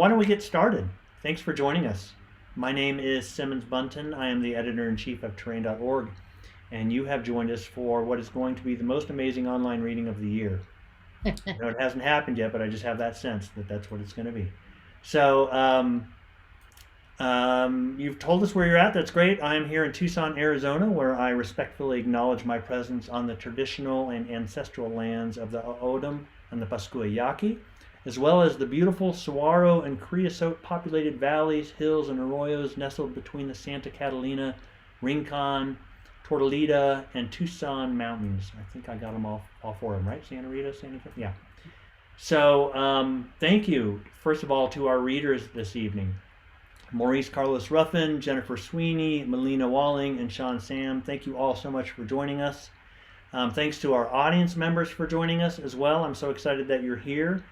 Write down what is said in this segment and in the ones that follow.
why don't we get started? Thanks for joining us. My name is Simmons Bunton. I am the editor-in-chief of Terrain.org, and you have joined us for what is going to be the most amazing online reading of the year. I know it hasn't happened yet, but I just have that sense that that's what it's going to be. So you've told us where you're at. That's great. I'm here in Tucson, Arizona, where I respectfully acknowledge my presence on the traditional and ancestral lands of the O'odham and the Pascua Yaqui, as well as the beautiful saguaro and creosote populated valleys, hills, and arroyos nestled between the Santa Catalina, Rincon, Tortolita, and Tucson mountains. I think I got them all four of them, right? Santa Rita, Santa Catalina, yeah. So thank you, first of all, to our readers this evening. Maurice Carlos Ruffin, Jennifer Sweeney, Melina Walling, and Sean Sam, thank you all so much for joining us. Thanks to our audience members for joining us as well. I'm so excited that you're here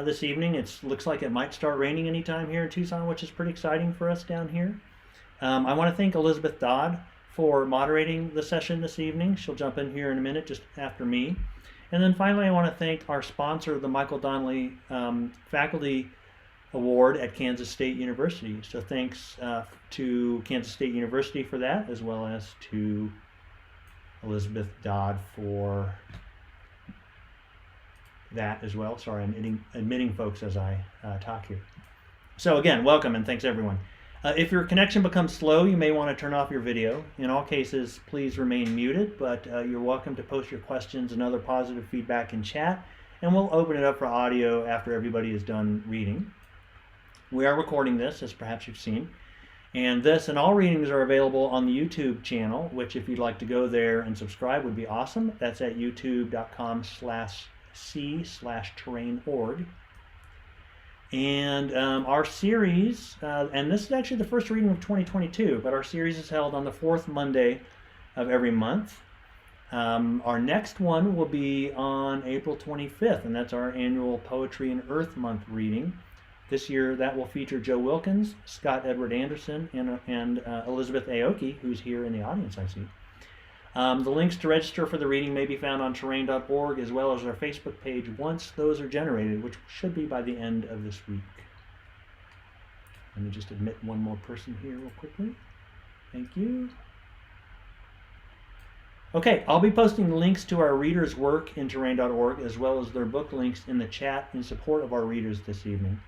this evening. It looks like it might start raining anytime here in Tucson, which is pretty exciting for us down here. I want to thank Elizabeth Dodd for moderating the session this evening. She'll jump in here in a minute just after me. And then finally, I want to thank our sponsor, the Michael Donnelly Faculty Award at Kansas State University. So thanks to Kansas State University for that, as well as to Elizabeth Dodd for that as well. Sorry, I'm admitting folks as I talk here. So again, welcome and thanks everyone. If your connection becomes slow, you may want to turn off your video. In all cases, please remain muted, but you're welcome to post your questions and other positive feedback in chat, and we'll open it up for audio after everybody is done reading. We are recording this, as perhaps you've seen, and this and all readings are available on the YouTube channel, which if you'd like to go there and subscribe would be awesome. That's at youtube.com/c/terrain.org. And our series, and this is actually the first reading of 2022, but our series is held on the fourth Monday of every month. Our next one will be on April 25th, and that's our annual Poetry and Earth Month reading. This year that will feature Joe Wilkins, Scott Edward Anderson, and Elizabeth Aoki, who's here in the audience, I see. The links to register for the reading may be found on Terrain.org as well as our Facebook page once those are generated, which should be by the end of this week. Let me just admit one more person here real quickly. Thank you. Okay, I'll be posting links to our readers' work in Terrain.org as well as their book links in the chat in support of our readers this evening.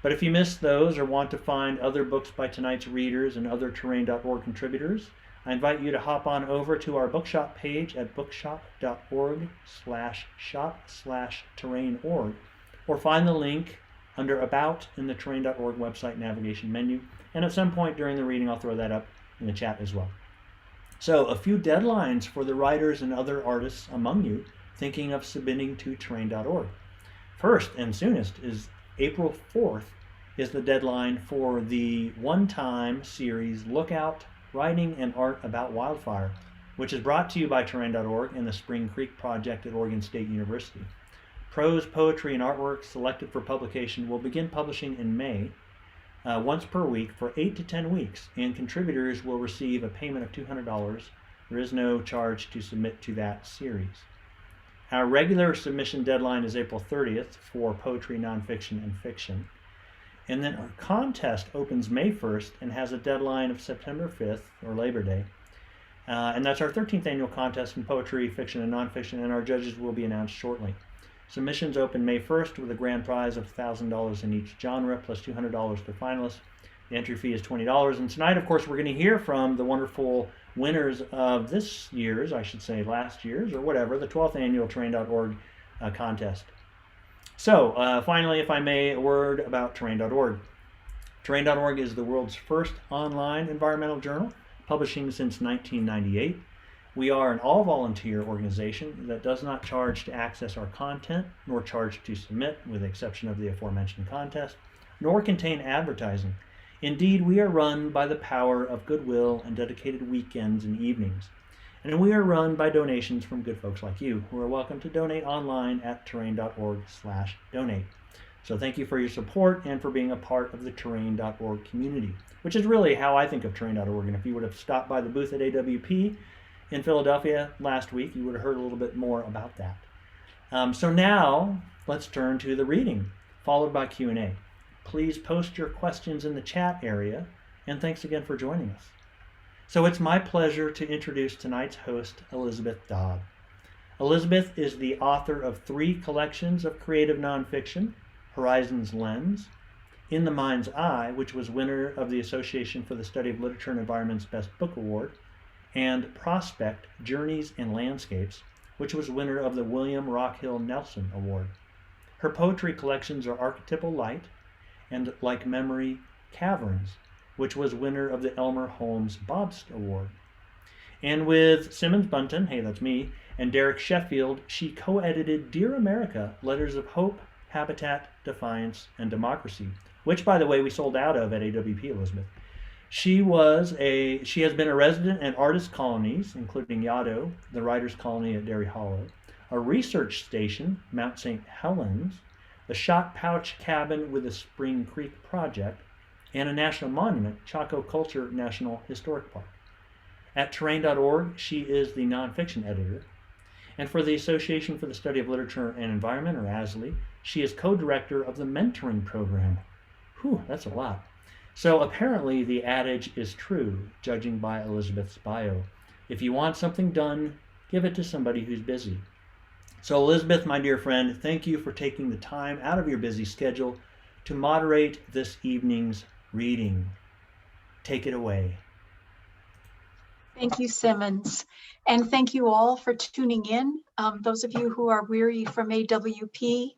But if you missed those or want to find other books by tonight's readers and other Terrain.org contributors, I invite you to hop on over to our bookshop page at bookshop.org/shop/terrain.org, or find the link under About in the Terrain.org website navigation menu. And at some point during the reading, I'll throw that up in the chat as well. So a few deadlines for the writers and other artists among you thinking of submitting to Terrain.org. First and soonest is April 4th is the deadline for the one-time series Lookout, Writing and Art About Wildfire, which is brought to you by Terrain.org and the Spring Creek Project at Oregon State University. Prose, poetry, and artwork selected for publication will begin publishing in May, once per week for 8 to 10 weeks, and contributors will receive a payment of $200. There is no charge to submit to that series. Our regular submission deadline is April 30th for poetry, nonfiction, and fiction. And then our contest opens May 1st and has a deadline of September 5th, or Labor Day. And that's our 13th annual contest in poetry, fiction, and nonfiction, and our judges will be announced shortly. Submissions open May 1st with a grand prize of $1,000 in each genre, plus $200 for finalists. The entry fee is $20. And tonight, of course, we're going to hear from the wonderful winners of this year's, I should say last year's, or whatever, the 12th annual Terrain.org contest. So, finally, if I may, a word about Terrain.org. Terrain.org is the world's first online environmental journal, publishing since 1998. We are an all-volunteer organization that does not charge to access our content, nor charge to submit, with the exception of the aforementioned contest, nor contain advertising. Indeed, we are run by the power of goodwill and dedicated weekends and evenings. And we are run by donations from good folks like you, who are welcome to donate online at terrain.org/donate. So thank you for your support and for being a part of the Terrain.org community, which is really how I think of Terrain.org. And if you would have stopped by the booth at AWP in Philadelphia last week, you would have heard a little bit more about that. So now let's turn to the reading, followed by Q&A. please post your questions in the chat area, and thanks again for joining us. So it's my pleasure to introduce tonight's host, Elizabeth Dodd. Elizabeth is the author of 3 collections of creative nonfiction: Horizon's Lens, In the Mind's Eye, which was winner of the Association for the Study of Literature and Environment's Best Book Award, and Prospect, Journeys and Landscapes, which was winner of the William Rockhill Nelson Award. Her poetry collections are Archetypal Light and Like Memory, Caverns, which was winner of the Elmer Holmes Bobst Award. And with Simmons Bunton, hey, that's me, and Derek Sheffield, she co-edited Dear America, Letters of Hope, Habitat, Defiance, and Democracy, which, by the way, we sold out of at AWP, Elizabeth. She has been a resident at artist colonies, including Yaddo, the Writers' Colony at Derry Hollow, a research station, Mount St. Helens, a shot pouch cabin with a Spring Creek project, and a national monument, Chaco Culture National Historic Park. At terrain.org, she is the nonfiction editor. And for the Association for the Study of Literature and Environment, or ASLE, she is co-director of the mentoring program. Whew, that's a lot. So apparently the adage is true, judging by Elizabeth's bio. If you want something done, give it to somebody who's busy. So Elizabeth, my dear friend, thank you for taking the time out of your busy schedule to moderate this evening's reading. Take it away. Thank you, Simmons. And thank you all for tuning in. Those of you who are weary from AWP,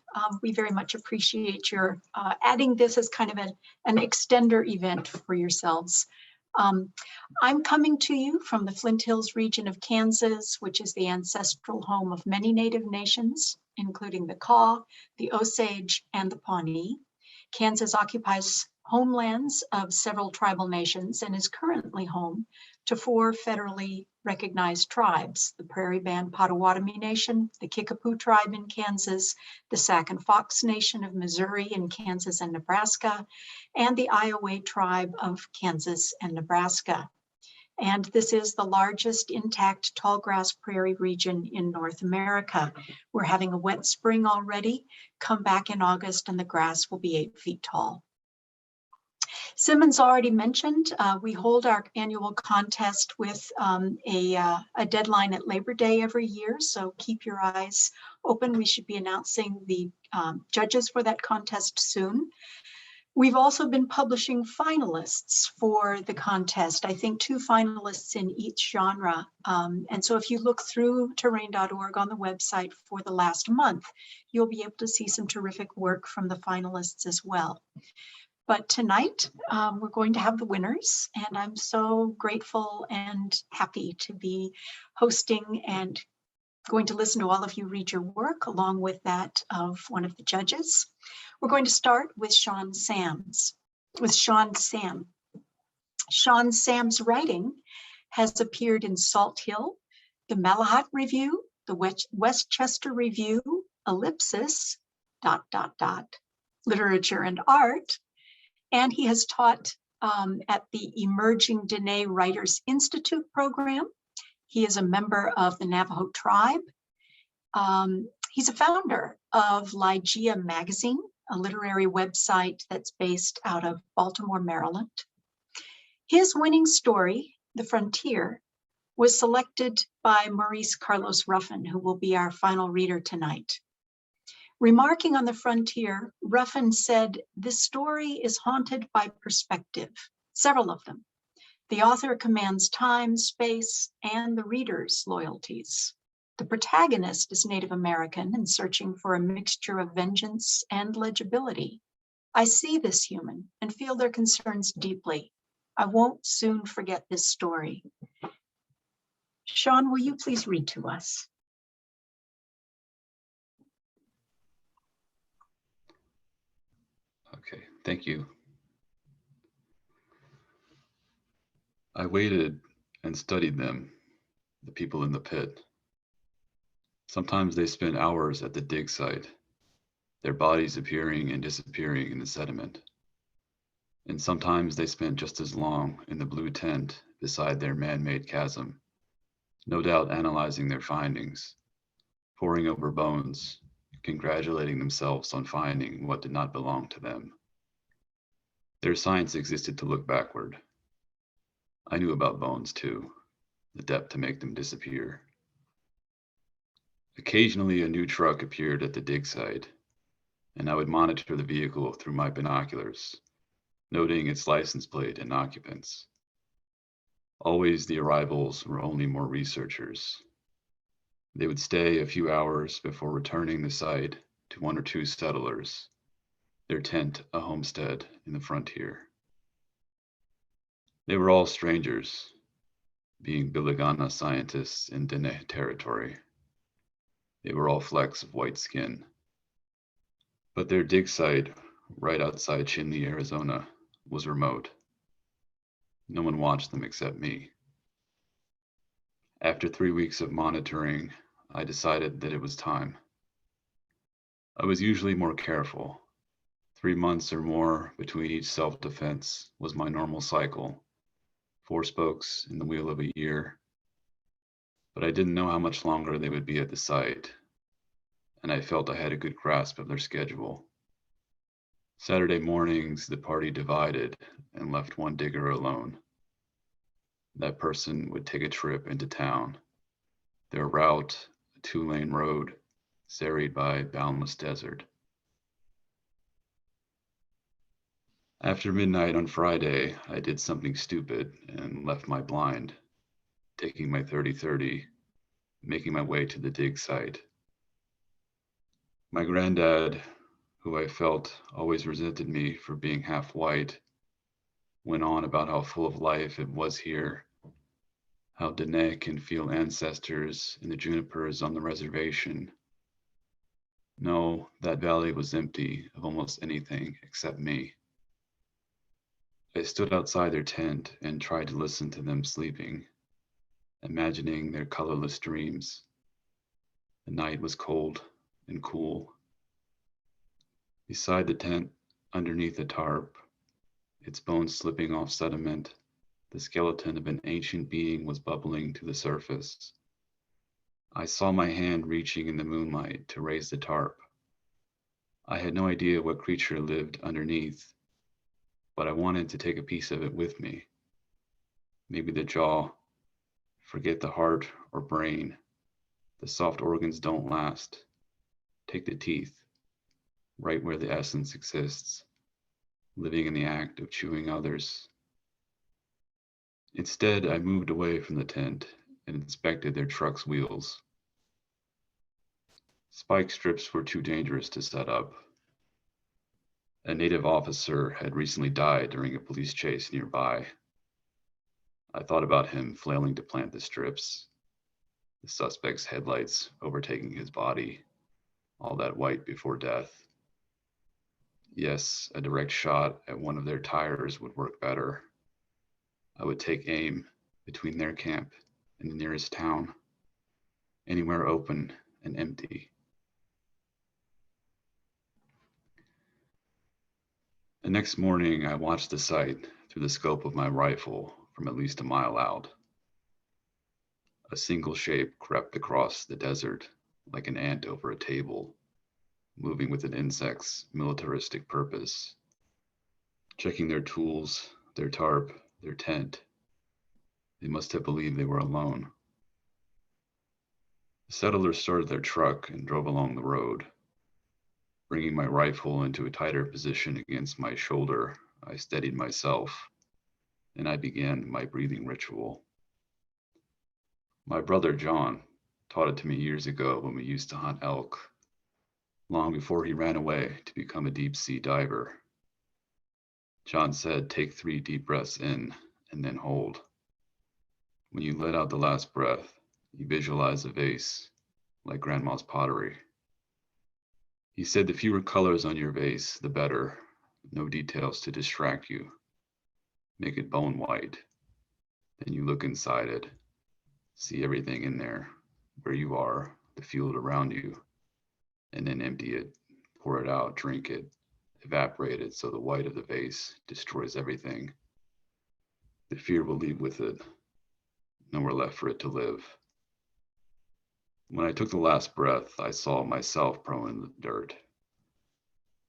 we very much appreciate your adding this as kind of an extender event for yourselves. I'm coming to you from the Flint Hills region of Kansas, which is the ancestral home of many Native nations, including the Kaw, the Osage, and the Pawnee. Kansas occupies homelands of several tribal nations and is currently home to 4 federally recognized tribes: the Prairie Band Potawatomi Nation, the Kickapoo Tribe in Kansas, the Sac and Fox Nation of Missouri in Kansas and Nebraska, and the Iowa Tribe of Kansas and Nebraska. And this is the largest intact tallgrass prairie region in North America. We're having a wet spring already. Come back in August and the grass will be 8 feet tall. Simmons already mentioned, we hold our annual contest with a deadline at Labor Day every year, so keep your eyes open. We should be announcing the judges for that contest soon. We've also been publishing finalists for the contest. I think 2 finalists in each genre. And so if you look through terrain.org on the website for the last month, you'll be able to see some terrific work from the finalists as well. But tonight, we're going to have the winners, and I'm so grateful and happy to be hosting and going to listen to all of you read your work, along with that of one of the judges. We're going to start with Sean Sam. Sean Sam's writing has appeared in Salt Hill, the Malahat Review, the Westchester Review, Ellipsis, ... Literature and Art, and he has taught at the Emerging Dene Writers Institute program. He is a member of the Navajo tribe. He's a founder of Ligeia Magazine, a literary website that's based out of Baltimore, Maryland. His winning story, The Frontier, was selected by Maurice Carlos Ruffin, who will be our final reader tonight. Remarking on The Frontier, Ruffin said, "This story is haunted by perspective, several of them. The author commands time, space, and the reader's loyalties. The protagonist is Native American and searching for a mixture of vengeance and legibility. I see this human and feel their concerns deeply. I won't soon forget this story." Sean, will you please read to us? Okay, thank you. I waited and studied them, the people in the pit. Sometimes they spent hours at the dig site, their bodies appearing and disappearing in the sediment. And sometimes they spent just as long in the blue tent beside their man-made chasm, no doubt analyzing their findings, poring over bones, congratulating themselves on finding what did not belong to them. Their science existed to look backward. I knew about bones too, the depth to make them disappear. Occasionally, a new truck appeared at the dig site, and I would monitor the vehicle through my binoculars, noting its license plate and occupants. Always the arrivals were only more researchers. They would stay a few hours before returning the site to one or two settlers, their tent a homestead in the frontier. They were all strangers, being Biligana scientists in Dene territory. They were all flecks of white skin. But their dig site, right outside Chinle, Arizona, was remote. No one watched them except me. After 3 weeks of monitoring, I decided that it was time. I was usually more careful. 3 months or more between each self-defense was my normal cycle, 4 spokes in the wheel of a year. But I didn't know how much longer they would be at the site, and I felt I had a good grasp of their schedule. Saturday mornings, the party divided and left one digger alone. That person would take a trip into town. Their route, a 2-lane road, serried by boundless desert. After midnight on Friday, I did something stupid and left my blind, taking my 30-30, making my way to the dig site. My granddad, who I felt always resented me for being half white, went on about how full of life it was here, how Dene can feel ancestors in the junipers on the reservation. No, that valley was empty of almost anything except me. I stood outside their tent and tried to listen to them sleeping, imagining their colorless dreams. The night was cold and cool. Beside the tent, underneath a tarp, its bones slipping off sediment, the skeleton of an ancient being was bubbling to the surface. I saw my hand reaching in the moonlight to raise the tarp. I had no idea what creature lived underneath, but I wanted to take a piece of it with me. Maybe the jaw, forget the heart or brain. The soft organs don't last. Take the teeth, right where the essence exists, living in the act of chewing others. Instead, I moved away from the tent and inspected their truck's wheels. Spike strips were too dangerous to set up. A native officer had recently died during a police chase nearby. I thought about him flailing to plant the strips, the suspect's headlights overtaking his body, all that white before death. Yes, a direct shot at one of their tires would work better. I would take aim between their camp and the nearest town, anywhere open and empty. The next morning, I watched the site through the scope of my rifle from at least a mile out. A single shape crept across the desert like an ant over a table, moving with an insect's militaristic purpose. Checking their tools, their tarp, their tent. They must have believed they were alone. The settlers started their truck and drove along the road. Bringing my rifle into a tighter position against my shoulder, I steadied myself, and I began my breathing ritual. My brother John taught it to me years ago when we used to hunt elk, long before he ran away to become a deep sea diver. John said, take 3 deep breaths in and then hold. When you let out the last breath, you visualize a vase, like grandma's pottery. He said the fewer colors on your vase, the better. No details to distract you. Make it bone white. Then you look inside it, see everything in there, where you are, the field around you, and then empty it, pour it out, drink it, evaporate it so the white of the vase destroys everything. The fear will leave with it. Nowhere left for it to live. When I took the last breath, I saw myself prone in the dirt.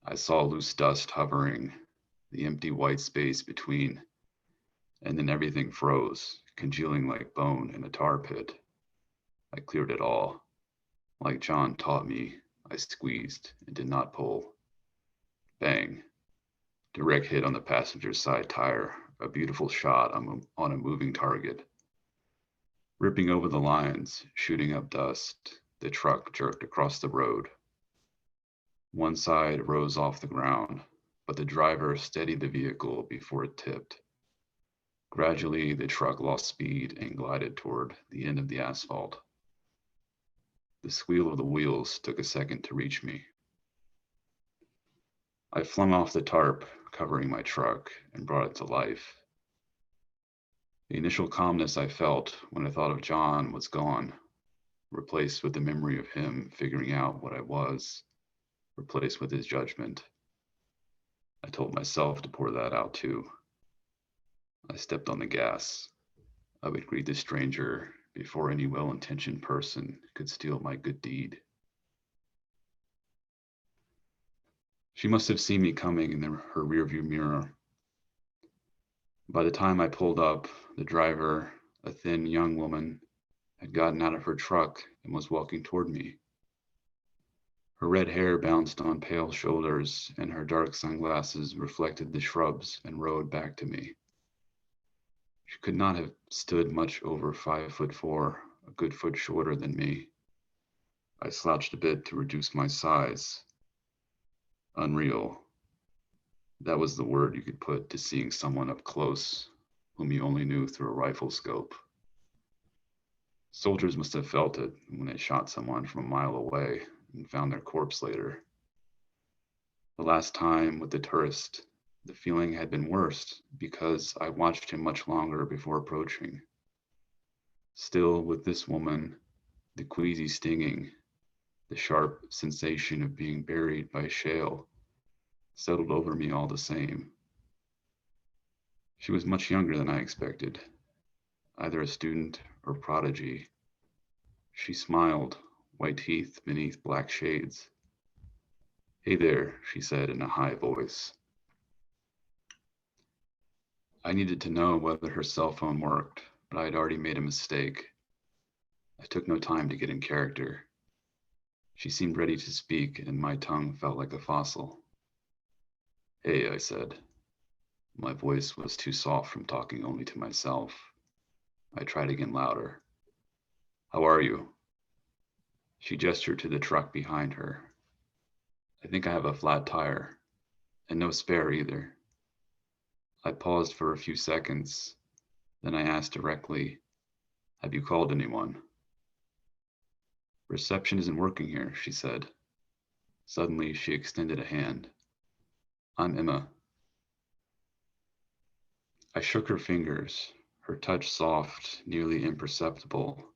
I saw loose dust hovering, the empty white space between, and then everything froze, congealing like bone in a tar pit. I cleared it all. Like John taught me, I squeezed and did not pull. Bang. Direct hit on the passenger's side tire, a beautiful shot on a moving target. Ripping over the lines, shooting up dust, the truck jerked across the road. One side rose off the ground, but the driver steadied the vehicle before it tipped. Gradually, the truck lost speed and glided toward the end of the asphalt. The squeal of the wheels took a second to reach me. I flung off the tarp covering my truck and brought it to life. The initial calmness I felt when I thought of John was gone, replaced with the memory of him figuring out what I was, replaced with his judgment. I told myself to pour that out too. I stepped on the gas. I would greet the stranger before any well-intentioned person could steal my good deed. She must have seen me coming in her rearview mirror. By the time I pulled up, the driver, a thin young woman, had gotten out of her truck and was walking toward me. Her red hair bounced on pale shoulders, and her dark sunglasses reflected the shrubs and road back to me. She could not have stood much over 5'4", a good foot shorter than me. I slouched a bit to reduce my size. Unreal. That was the word you could put to seeing someone up close, whom you only knew through a rifle scope. Soldiers must have felt it when they shot someone from a mile away and found their corpse later. The last time with the tourist, the feeling had been worse because I watched him much longer before approaching. Still, with this woman, the queasy stinging, the sharp sensation of being buried by shale settled over me all the same. She was much younger than I expected, either a student or prodigy. She smiled, white teeth beneath black shades. "Hey there," she said in a high voice. I needed to know whether her cell phone worked, but I had already made a mistake. I took no time to get in character. She seemed ready to speak, and my tongue felt like a fossil. "Hey," I said. My voice was too soft from talking only to myself. I tried again louder. "How are you?" She gestured to the truck behind her. "I think I have a flat tire, and no spare either." I paused for a few seconds. Then I asked directly, "Have you called anyone?" "Reception isn't working here," she said. Suddenly, she extended a hand. "I'm Emma." I shook her fingers, her touch soft, nearly imperceptible.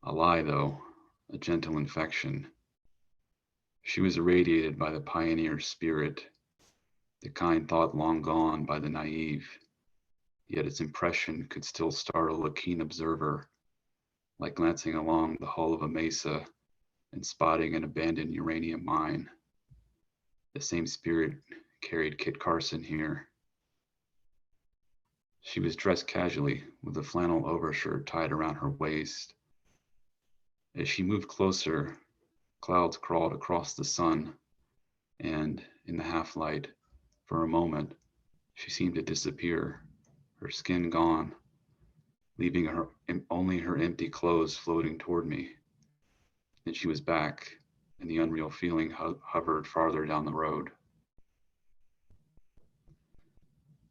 A lie, though, a gentle infection. She was irradiated by the pioneer spirit, the kind thought long gone by the naive, yet its impression could still startle a keen observer, like glancing along the hull of a mesa and spotting an abandoned uranium mine. The same spirit carried Kit Carson here. She was dressed casually, with a flannel overshirt tied around her waist. As she moved closer, clouds crawled across the sun, and in the half-light, for a moment, she seemed to disappear, her skin gone, leaving only her empty clothes floating toward me. Then she was back, and the unreal feeling hovered farther down the road.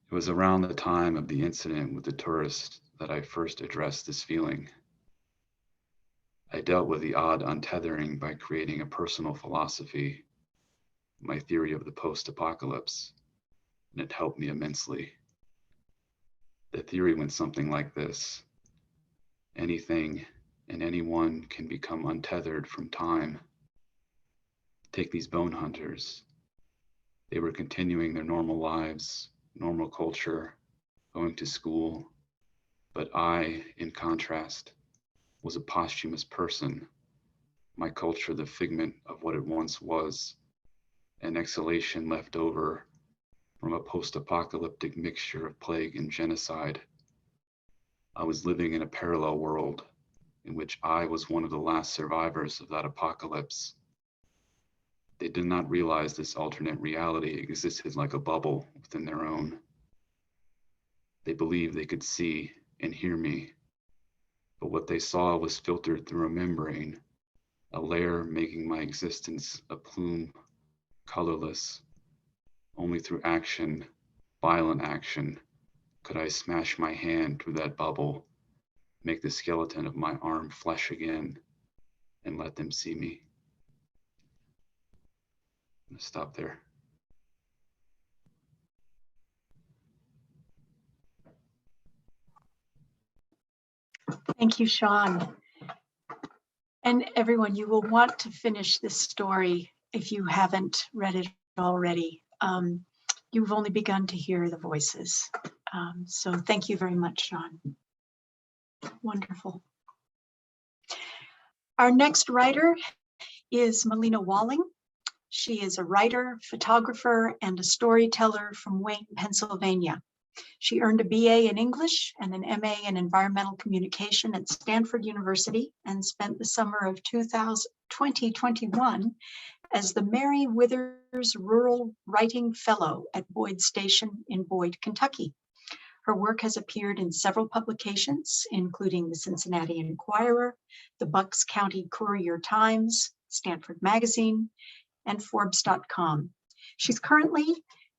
It was around the time of the incident with the tourist that I first addressed this feeling. I dealt with the odd untethering by creating a personal philosophy, my theory of the post-apocalypse, and it helped me immensely. The theory went something like this: anything and anyone can become untethered from time. Take these bone hunters. They were continuing their normal lives, normal culture, going to school, but I, in contrast, was a posthumous person, my culture the figment of what it once was, an exhalation left over from a post-apocalyptic mixture of plague and genocide. I was living in a parallel world in which I was one of the last survivors of that apocalypse. They did not realize this alternate reality existed like a bubble within their own. They believed they could see and hear me, but what they saw was filtered through a membrane, a layer making my existence a plume, colorless. Only through action, violent action, could I smash my hand through that bubble, make the skeleton of my arm flesh again, and let them see me. I'm gonna stop there. Thank you, Sean. And everyone, you will want to finish this story if you haven't read it already. You've only begun to hear the voices. So thank you very much, Sean. Wonderful. Our next writer is Melina Walling. She is a writer, photographer, and a storyteller from Wayne, Pennsylvania. She earned a BA in English and an MA in environmental communication at Stanford University and spent the summer of 2021 as the Mary Withers Rural Writing Fellow at Boyd Station in Boyd, Kentucky. Her work has appeared in several publications, including the Cincinnati Enquirer, the Bucks County Courier-Times, Stanford Magazine, and Forbes.com. She's currently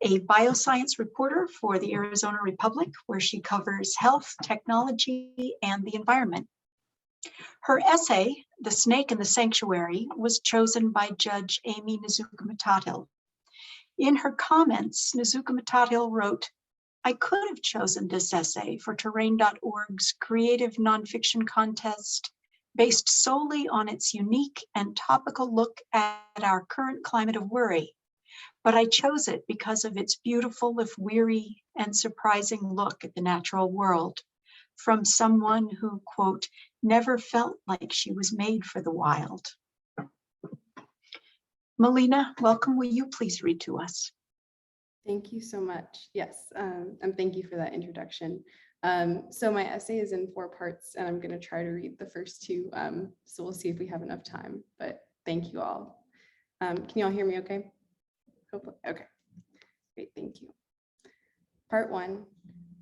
a bioscience reporter for the Arizona Republic, where she covers health, technology, and the environment. Her essay, The Snake in the Sanctuary, was chosen by Judge Amy Nizuka-Matatil. In her comments, Nizuka-Matatil wrote, "I could have chosen this essay for Terrain.org's creative nonfiction contest based solely on its unique and topical look at our current climate of worry. But I chose it because of its beautiful, if weary, and surprising look at the natural world from someone who, quote, never felt like she was made for the wild." Melina, welcome. Will you please read to us? Thank you so much. Yes, and thank you for that introduction. So my essay is in 4 parts, and I'm going to try to read the first 2. So we'll see if we have enough time, but thank you all. Can you all hear me okay? Hopefully. Okay, great, thank you. Part 1,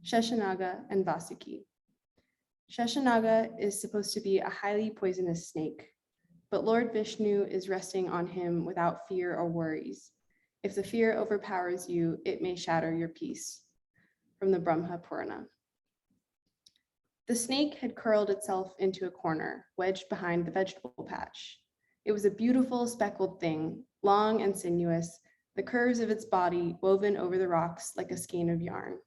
Sheshanaga and Vasuki. Sheshanaga is supposed to be a highly poisonous snake, but Lord Vishnu is resting on him without fear or worries. If the fear overpowers you, it may shatter your peace. From the Brahma Purana. The snake had curled itself into a corner, wedged behind the vegetable patch. It was a beautiful speckled thing, long and sinuous, the curves of its body woven over the rocks like a skein of yarn.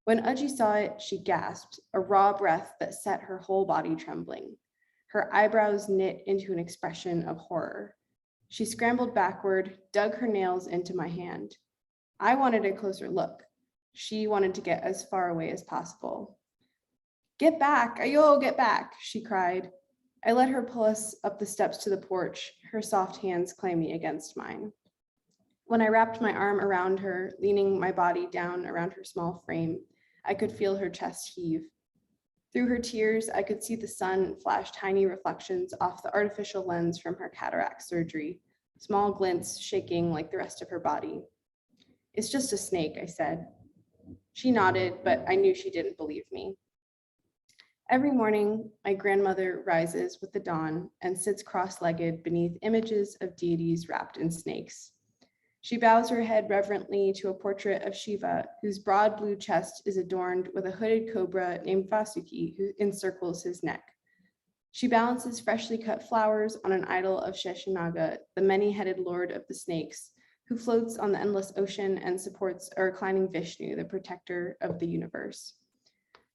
When Aji saw it, she gasped, a raw breath that set her whole body trembling. Her eyebrows knit into an expression of horror. She scrambled backward, dug her nails into my hand. I wanted a closer look. She wanted to get as far away as possible. "Get back, Ayo, get back," she cried. I let her pull us up the steps to the porch, her soft hands clammy against mine. When I wrapped my arm around her, leaning my body down around her small frame, I could feel her chest heave. Through her tears, I could see the sun flash tiny reflections off the artificial lens from her cataract surgery, small glints shaking like the rest of her body. "It's just a snake," I said. She nodded, but I knew she didn't believe me. Every morning, my grandmother rises with the dawn and sits cross-legged beneath images of deities wrapped in snakes. She bows her head reverently to a portrait of Shiva, whose broad blue chest is adorned with a hooded cobra named Vasuki, who encircles his neck. She balances freshly cut flowers on an idol of Sheshanaga, the many-headed lord of the snakes, who floats on the endless ocean and supports a reclining Vishnu, the protector of the universe.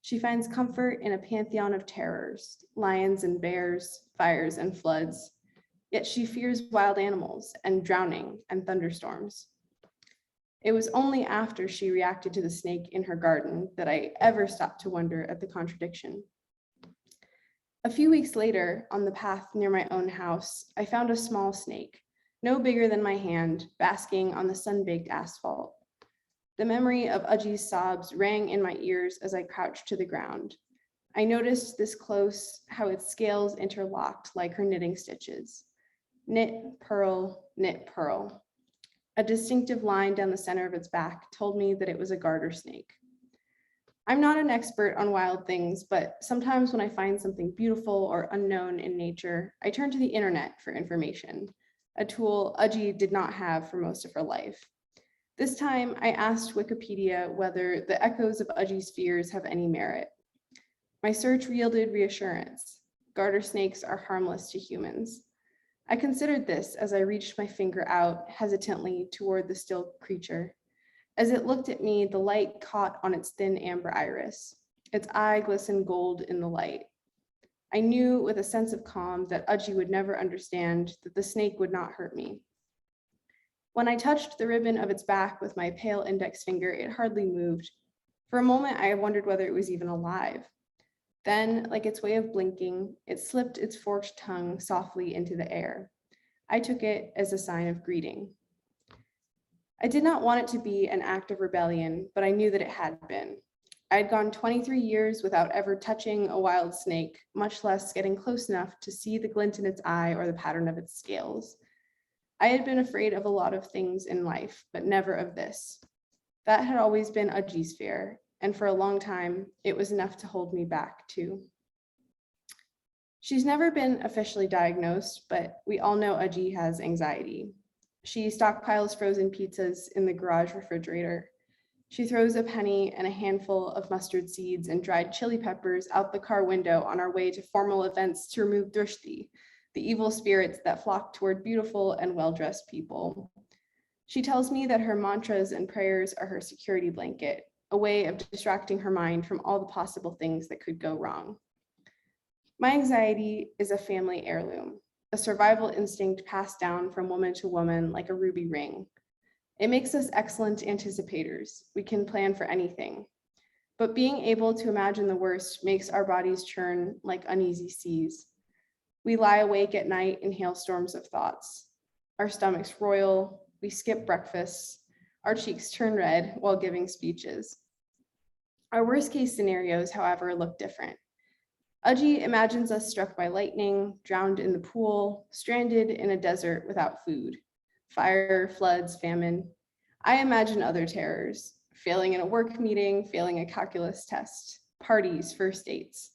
She finds comfort in a pantheon of terrors, lions and bears, fires and floods, yet she fears wild animals and drowning and thunderstorms. It was only after she reacted to the snake in her garden that I ever stopped to wonder at the contradiction. A few weeks later, on the path near my own house, I found a small snake, no bigger than my hand, basking on the sun-baked asphalt. The memory of Aji's sobs rang in my ears as I crouched to the ground. I noticed this close how its scales interlocked like her knitting stitches. Knit, pearl, knit, pearl. A distinctive line down the center of its back told me that it was a garter snake. I'm not an expert on wild things, but sometimes when I find something beautiful or unknown in nature, I turn to the internet for information, a tool Aji did not have for most of her life. This time, I asked Wikipedia whether the echoes of Aji's fears have any merit. My search yielded reassurance. Garter snakes are harmless to humans. I considered this as I reached my finger out hesitantly toward the still creature. As it looked at me, the light caught on its thin amber iris. Its eye glistened gold in the light. I knew with a sense of calm that Aji would never understand, that the snake would not hurt me. When I touched the ribbon of its back with my pale index finger, it hardly moved. For a moment, I wondered whether it was even alive. Then, like its way of blinking, it slipped its forked tongue softly into the air. I took it as a sign of greeting. I did not want it to be an act of rebellion, but I knew that it had been. I had gone 23 years without ever touching a wild snake, much less getting close enough to see the glint in its eye or the pattern of its scales. I had been afraid of a lot of things in life, but never of this. That had always been Aji's fear, and for a long time, it was enough to hold me back too. She's never been officially diagnosed, but we all know Aji has anxiety. She stockpiles frozen pizzas in the garage refrigerator. She throws a penny and a handful of mustard seeds and dried chili peppers out the car window on our way to formal events to remove drishti, the evil spirits that flock toward beautiful and well-dressed people. She tells me that her mantras and prayers are her security blanket, a way of distracting her mind from all the possible things that could go wrong. My anxiety is a family heirloom, a survival instinct passed down from woman to woman like a ruby ring. It makes us excellent anticipators. We can plan for anything. But being able to imagine the worst makes our bodies churn like uneasy seas. We lie awake at night in hailstorms of thoughts. Our stomachs roil, we skip breakfast, our cheeks turn red while giving speeches. Our worst case scenarios, however, look different. Aji imagines us struck by lightning, drowned in the pool, stranded in a desert without food, fire, floods, famine. I imagine other terrors, failing in a work meeting, failing a calculus test, parties, first dates.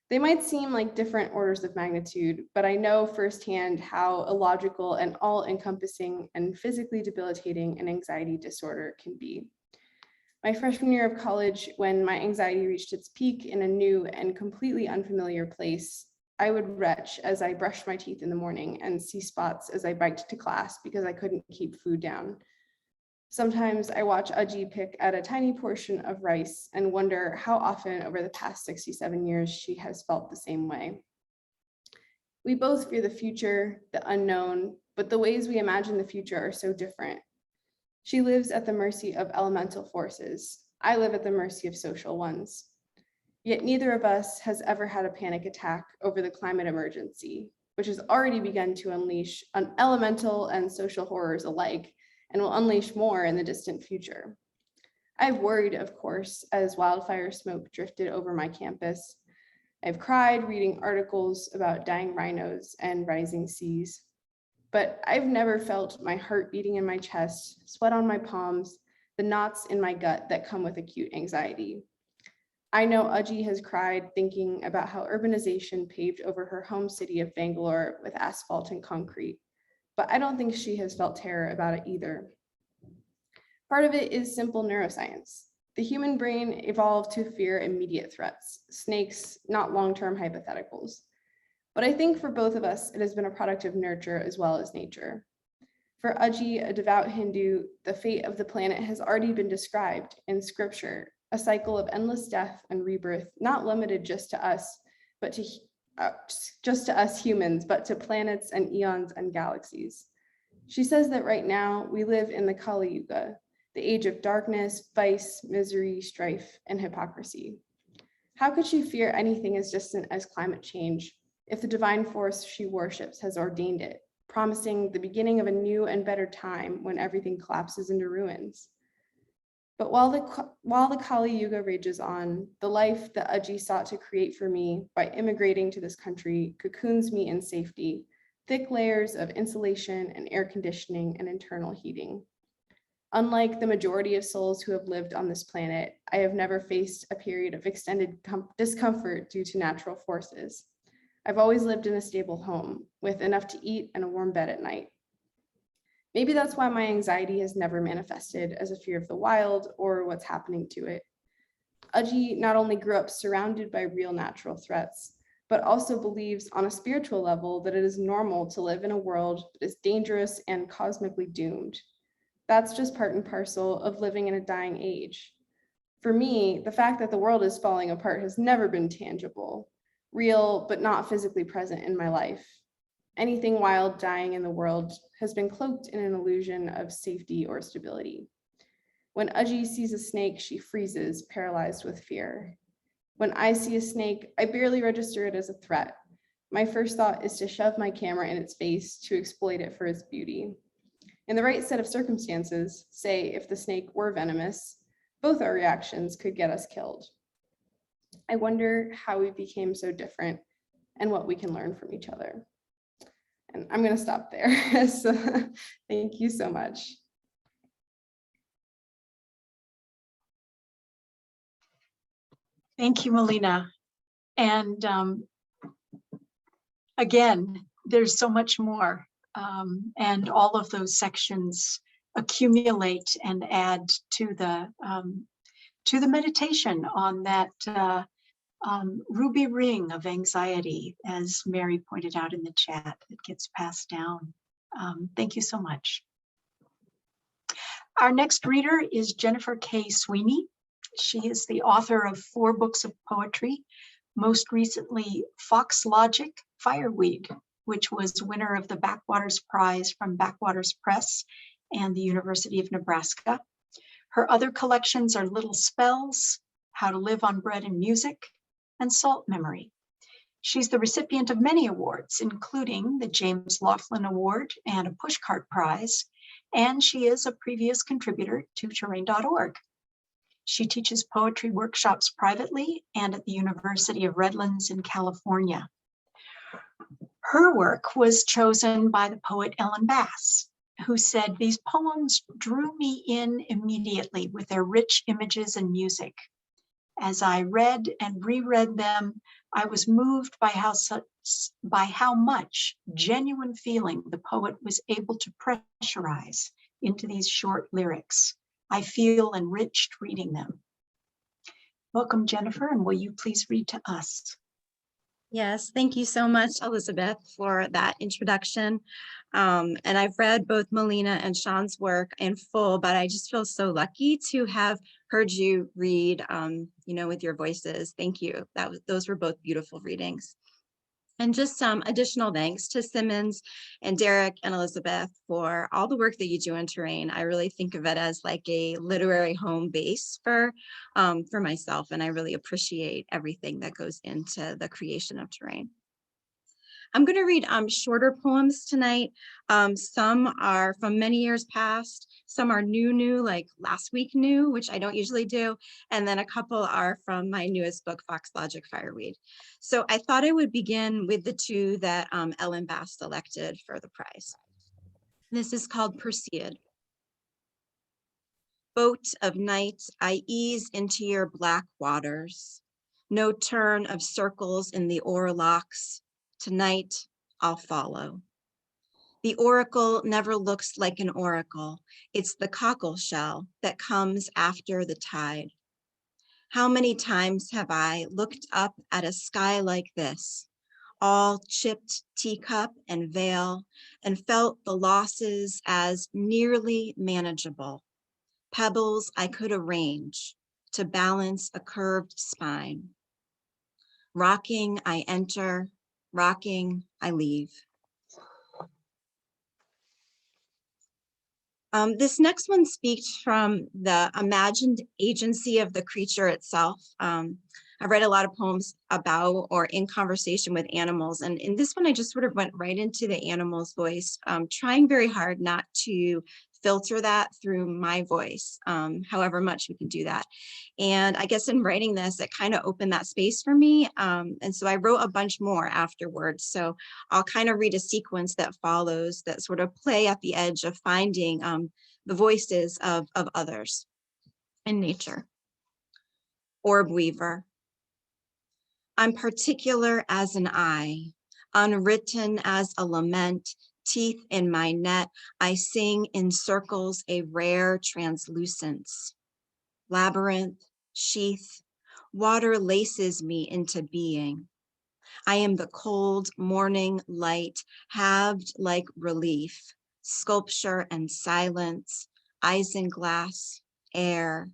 They might seem like different orders of magnitude, but I know firsthand how illogical and all-encompassing and physically debilitating an anxiety disorder can be. My freshman year of college, when my anxiety reached its peak in a new and completely unfamiliar place, I would retch as I brushed my teeth in the morning and see spots as I biked to class because I couldn't keep food down. Sometimes I watch Aji pick at a tiny portion of rice and wonder how often over the past 67 years she has felt the same way. We both fear the future, the unknown, but the ways we imagine the future are so different. She lives at the mercy of elemental forces. I live at the mercy of social ones. Yet neither of us has ever had a panic attack over the climate emergency, which has already begun to unleash elemental and social horrors alike, and will unleash more in the distant future. I've worried, of course, as wildfire smoke drifted over my campus. I've cried reading articles about dying rhinos and rising seas. But I've never felt my heart beating in my chest, sweat on my palms, the knots in my gut that come with acute anxiety. I know Aji has cried thinking about how urbanization paved over her home city of Bangalore with asphalt and concrete, but I don't think she has felt terror about it either. Part of it is simple neuroscience. The human brain evolved to fear immediate threats, snakes, not long-term hypotheticals. But I think for both of us, it has been a product of nurture as well as nature. For Aji, a devout Hindu, the fate of the planet has already been described in scripture, a cycle of endless death and rebirth, not limited just to us, but to us humans, but to planets and eons and galaxies. She says that right now we live in the Kali Yuga, the age of darkness, vice, misery, strife, and hypocrisy. How could she fear anything as distant as climate change if the divine force she worships has ordained it, promising the beginning of a new and better time when everything collapses into ruins? But while the Kali Yuga rages on, the life that Ajji sought to create for me by immigrating to this country cocoons me in safety, thick layers of insulation and air conditioning and internal heating. Unlike the majority of souls who have lived on this planet, I have never faced a period of extended discomfort due to natural forces. I've always lived in a stable home with enough to eat and a warm bed at night. Maybe that's why my anxiety has never manifested as a fear of the wild or what's happening to it. Ajji not only grew up surrounded by real natural threats, but also believes on a spiritual level that it is normal to live in a world that is dangerous and cosmically doomed. That's just part and parcel of living in a dying age. For me, the fact that the world is falling apart has never been tangible, real, but not physically present in my life. Anything wild dying in the world has been cloaked in an illusion of safety or stability. When Ajji sees a snake, she freezes, paralyzed with fear. When I see a snake, I barely register it as a threat. My first thought is to shove my camera in its face to exploit it for its beauty. In the right set of circumstances, say if the snake were venomous, both our reactions could get us killed. I wonder how we became so different and what we can learn from each other. And I'm going to stop there. So thank you so much. Thank you, Melina. And again, there's so much more. And all of those sections accumulate and add to the meditation on that ruby ring of anxiety, as Mary pointed out in the chat, that gets passed down. Thank you so much. Our next reader is Jennifer K. Sweeney. She is the author of 4 books of poetry, most recently Fox Logic, Fireweed, which was winner of the Backwaters Prize from Backwaters Press and the University of Nebraska. Her other collections are Little Spells, How to Live on Bread and Music, and Salt Memory. She's the recipient of many awards, including the James Laughlin Award and a Pushcart Prize, and she is a previous contributor to Terrain.org. She teaches poetry workshops privately and at the University of Redlands in California. Her work was chosen by the poet Ellen Bass, who said, "These poems drew me in immediately with their rich images and music. As I read and reread them, I was moved by how much genuine feeling the poet was able to pressurize into these short lyrics. I feel enriched reading them." Welcome, Jennifer, and will you please read to us? Yes, thank you so much, Elizabeth, for that introduction. And I've read both Melina and Sean's work in full, but I just feel so lucky to have heard you read, with your voices. Thank you. Those were both beautiful readings. And just some additional thanks to Simmons and Derek and Elizabeth for all the work that you do in Terrain. I really think of it as like a literary home base for myself, and I really appreciate everything that goes into the creation of Terrain. I'm going to read shorter poems tonight. Some are from many years past. Some are new, like last week new, which I don't usually do. And then a couple are from my newest book, Fox Logic, Fireweed. So I thought I would begin with the 2 that Ellen Bass selected for the prize. This is called Perseid. Boat of night, I ease into your black waters. No turn of circles in the oar locks. Tonight, I'll follow. The oracle never looks like an oracle. It's the cockle shell that comes after the tide. How many times have I looked up at a sky like this, all chipped teacup and veil, and felt the losses as nearly manageable, pebbles I could arrange to balance a curved spine. Rocking, I enter. Rocking, I leave. This next one speaks from the imagined agency of the creature itself. I've read a lot of poems about or in conversation with animals, and in this one I just sort of went right into the animal's voice, trying very hard not to filter that through my voice, however much we can do that. And I guess in writing this, it kind of opened that space for me. And so I wrote a bunch more afterwards. So I'll kind of read a sequence that follows that sort of play at the edge of finding the voices of others in nature. Orb weaver. I'm particular as an eye, unwritten as a lament, teeth in my net, I sing in circles a rare translucence. Labyrinth, sheath, water laces me into being. I am the cold morning light, halved like relief, sculpture and silence, isinglass, air.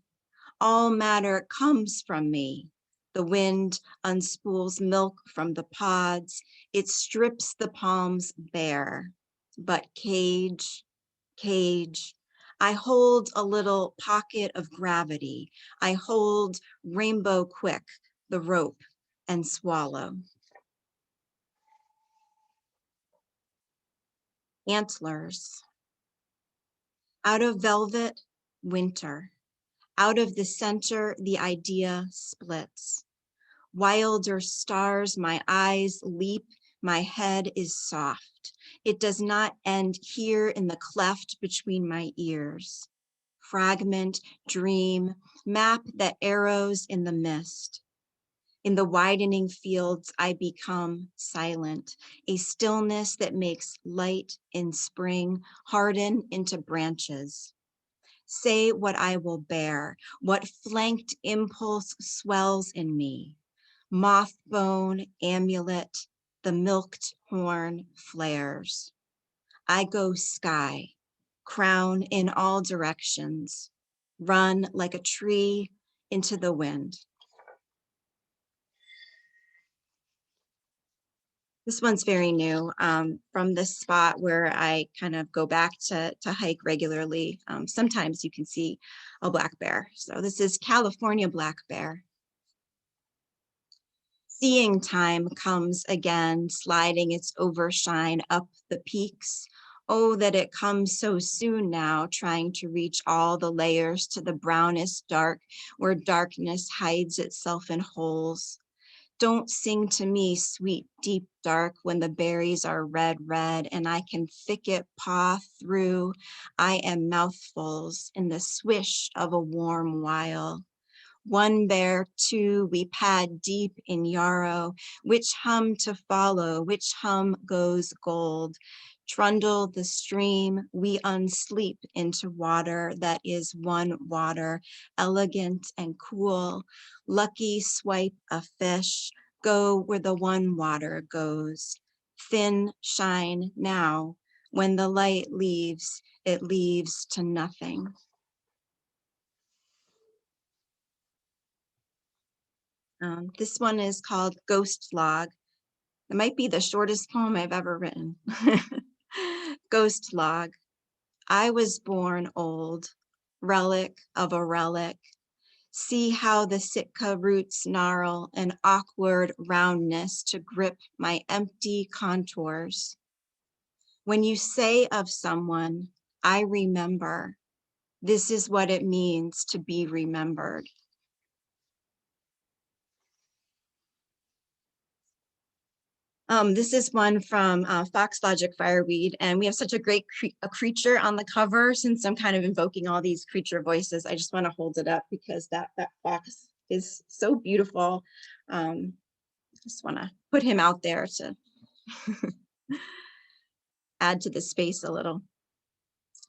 All matter comes from me. The wind unspools milk from the pods. It strips the palms bare. But cage, cage, I hold a little pocket of gravity. I hold rainbow quick, the rope, and swallow. Antlers. Out of velvet, winter. Out of the center, the idea splits. Wilder stars, my eyes leap, my head is soft. It does not end here in the cleft between my ears. Fragment, dream, map that arrows in the mist. In the widening fields, I become silent, a stillness that makes light in spring harden into branches. Say what I will bear, what flanked impulse swells in me. Moth bone, amulet, the milked horn flares. I go sky, crown in all directions, run like a tree into the wind. This one's very new, from this spot where I kind of go back to hike regularly. Sometimes you can see a black bear. So this is California black bear. Seeing time comes again, sliding its overshine up the peaks. Oh, that it comes so soon now, trying to reach all the layers to the brownest dark, where darkness hides itself in holes. Don't sing to me, sweet, deep dark, when the berries are red, red, and I can thicket paw through. I am mouthfuls in the swish of a warm while. One bear, two, we pad deep in yarrow. Which hum to follow? Which hum goes gold? Trundle the stream, we unsleep into water that is one water, elegant and cool. Lucky swipe a fish, go where the one water goes. Thin shine now, when the light leaves, it leaves to nothing. This one is called Ghost Log. It might be the shortest poem I've ever written. Ghost Log. I was born old, relic of a relic. See how the Sitka roots gnarl, an awkward roundness to grip my empty contours. When you say of someone, I remember, this is what it means to be remembered. This is one from Fox Logic Fireweed, and we have such a great creature on the cover. Since I'm kind of invoking all these creature voices, I just want to hold it up because that fox is so beautiful. Just want to put him out there to add to the space a little.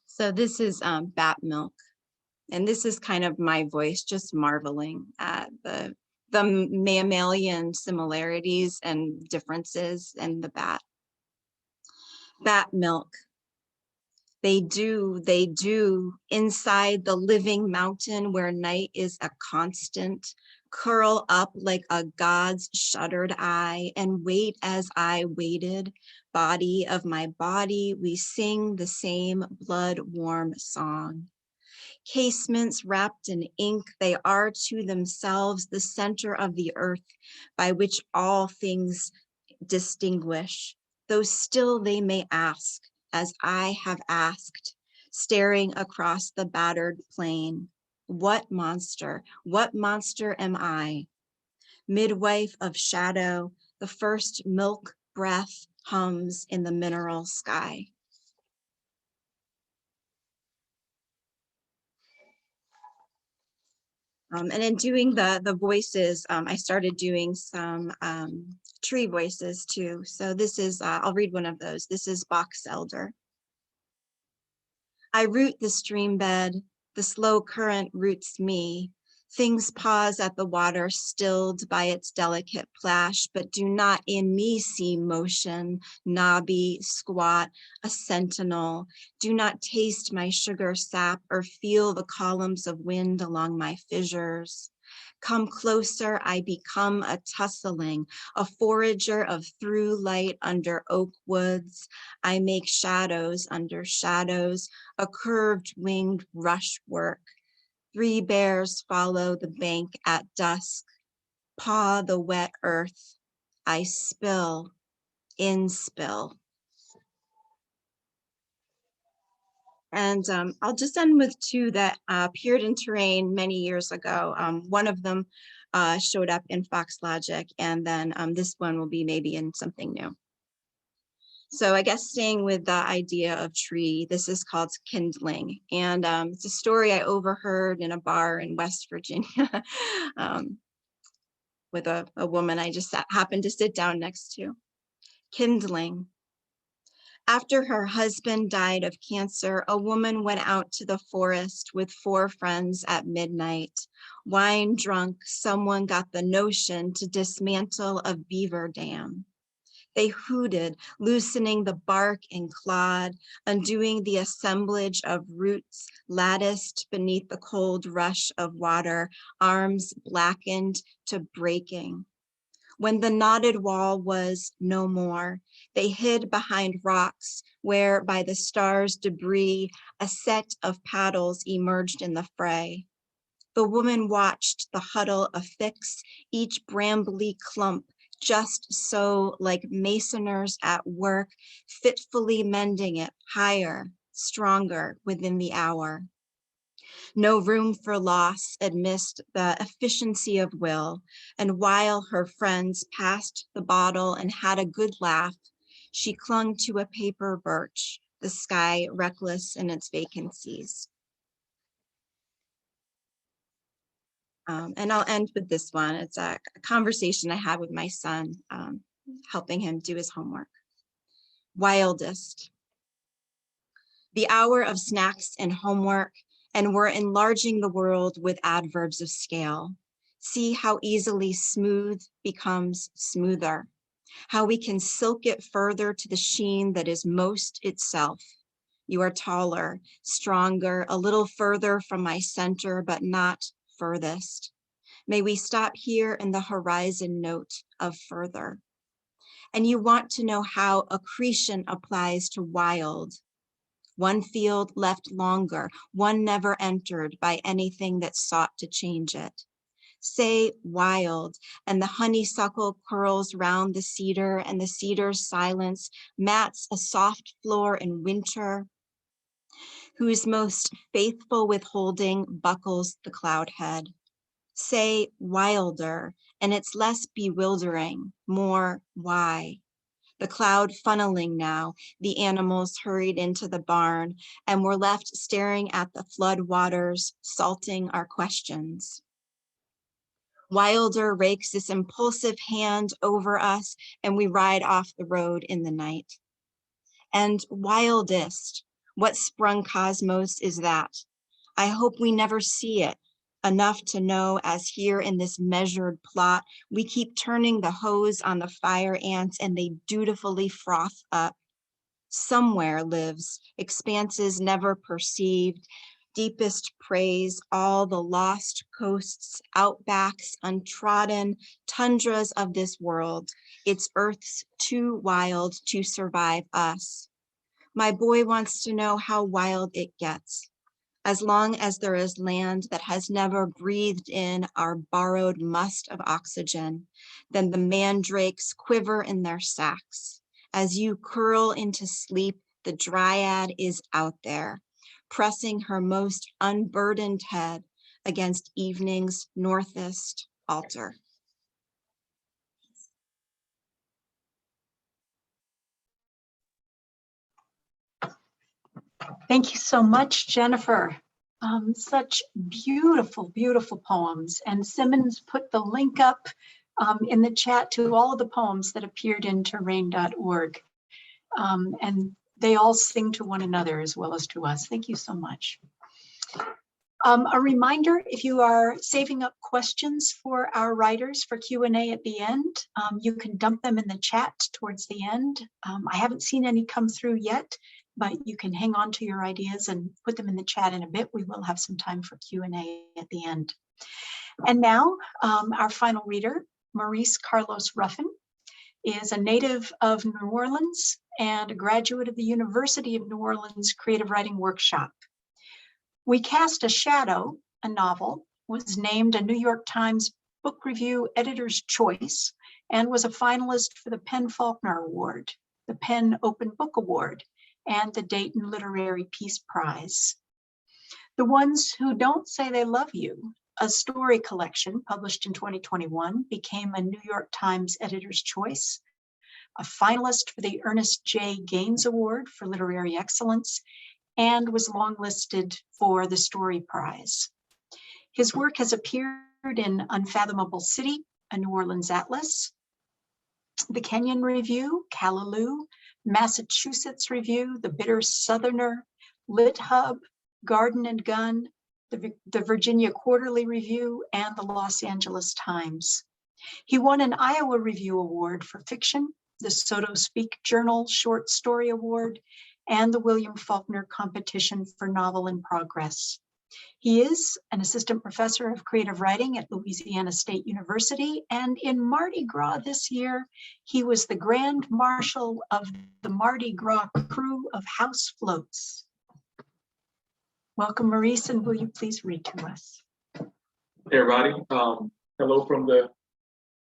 So this is bat milk, and this is kind of my voice just marveling at the mammalian similarities and differences in the bat. Bat milk. They do, inside the living mountain where night is a constant, curl up like a god's shuttered eye and wait as I waited. Body of my body, we sing the same blood-warm song. Casements wrapped in ink, they are to themselves the center of the earth by which all things distinguish, though still they may ask, as I have asked, staring across the battered plain. What monster am I? Midwife of shadow, the first milk breath hums in the mineral sky. And in doing the voices, I started doing some tree voices too. So this is, I'll read one of those. This is box elder. I root the stream bed, the slow current roots me. Things pause at the water, stilled by its delicate plash, but do not in me see motion, knobby, squat, a sentinel. Do not taste my sugar sap or feel the columns of wind along my fissures. Come closer, I become a tussling, a forager of through light under oak woods. I make shadows under shadows, a curved winged rush work. 3 bears follow the bank at dusk, paw the wet earth. I spill, inspill. And I'll just end with 2 that appeared in Terrain many years ago. One of them showed up in Fox Logic, and then this one will be maybe in something new. So I guess staying with the idea of tree, this is called Kindling. And it's a story I overheard in a bar in West Virginia with a woman I just happened to sit down next to. Kindling. After her husband died of cancer, a woman went out to the forest with 4 friends at midnight. Wine drunk, someone got the notion to dismantle a beaver dam. They hooted, loosening the bark and clod, undoing the assemblage of roots latticed beneath the cold rush of water, arms blackened to breaking. When the knotted wall was no more, they hid behind rocks where by the stars' debris, a set of paddles emerged in the fray. The woman watched the huddle affix each brambly clump just so like masoners at work, fitfully mending it higher, stronger within the hour. No room for loss amidst the efficiency of will. And while her friends passed the bottle and had a good laugh, she clung to a paper birch, the sky reckless in its vacancies. And I'll end with this one. It's a conversation I had with my son, helping him do his homework. Wildest. The hour of snacks and homework, and we're enlarging the world with adverbs of scale. See how easily smooth becomes smoother, how we can silk it further to the sheen that is most itself. You are taller, stronger, a little further from my center, but not furthest. May we stop here in the horizon note of further. And you want to know how accretion applies to wild. One field left longer, one never entered by anything that sought to change it. Say wild, and the honeysuckle curls round the cedar, and the cedar's silence mats a soft floor in winter, whose most faithful withholding buckles the cloud head. Say wilder, and it's less bewildering, more why. The cloud funneling now, the animals hurried into the barn, and we're left staring at the flood waters, salting our questions. Wilder rakes this impulsive hand over us, and we ride off the road in the night. And wildest, what sprung cosmos is that? I hope we never see it, enough to know as here in this measured plot, we keep turning the hose on the fire ants and they dutifully froth up. Somewhere lives expanses never perceived, deepest praise, all the lost coasts, outbacks, untrodden tundras of this world, its earths too wild to survive us. My boy wants to know how wild it gets. As long as there is land that has never breathed in our borrowed must of oxygen, then the mandrakes quiver in their sacks. As you curl into sleep, the dryad is out there, pressing her most unburdened head against evening's northeast altar. Thank you so much, Jennifer. Such beautiful, beautiful poems. And Simmons put the link up in the chat to all of the poems that appeared in terrain.org. And they all sing to one another as well as to us. Thank you so much. A reminder, if you are saving up questions for our writers for Q&A at the end, you can dump them in the chat towards the end. I haven't seen any come through yet, but you can hang on to your ideas and put them in the chat in a bit. We will have some time for Q&A at the end. And now, our final reader, Maurice Carlos Ruffin, is a native of New Orleans and a graduate of the University of New Orleans Creative Writing Workshop. We Cast a Shadow, a novel, was named a New York Times Book Review Editor's Choice and was a finalist for the PEN/Faulkner Award, the PEN Open Book Award, and the Dayton Literary Peace Prize. The Ones Who Don't Say They Love You, a story collection published in 2021, became a New York Times Editor's Choice, a finalist for the Ernest J. Gaines Award for Literary Excellence, and was longlisted for the Story Prize. His work has appeared in Unfathomable City, a New Orleans Atlas, the Kenyon Review, Callaloo, Massachusetts Review, the Bitter Southerner, Lit Hub, Garden and Gun, the Virginia Quarterly Review, and the Los Angeles Times. He won an Iowa Review Award for fiction, the Soto Speak Journal Short Story Award, and the William Faulkner Competition for Novel in Progress. He is an assistant professor of creative writing at Louisiana State University, and in Mardi Gras this year, he was the Grand Marshal of the Mardi Gras crew of House Floats. Welcome, Maurice, and will you please read to us? Hey, everybody. Hello from the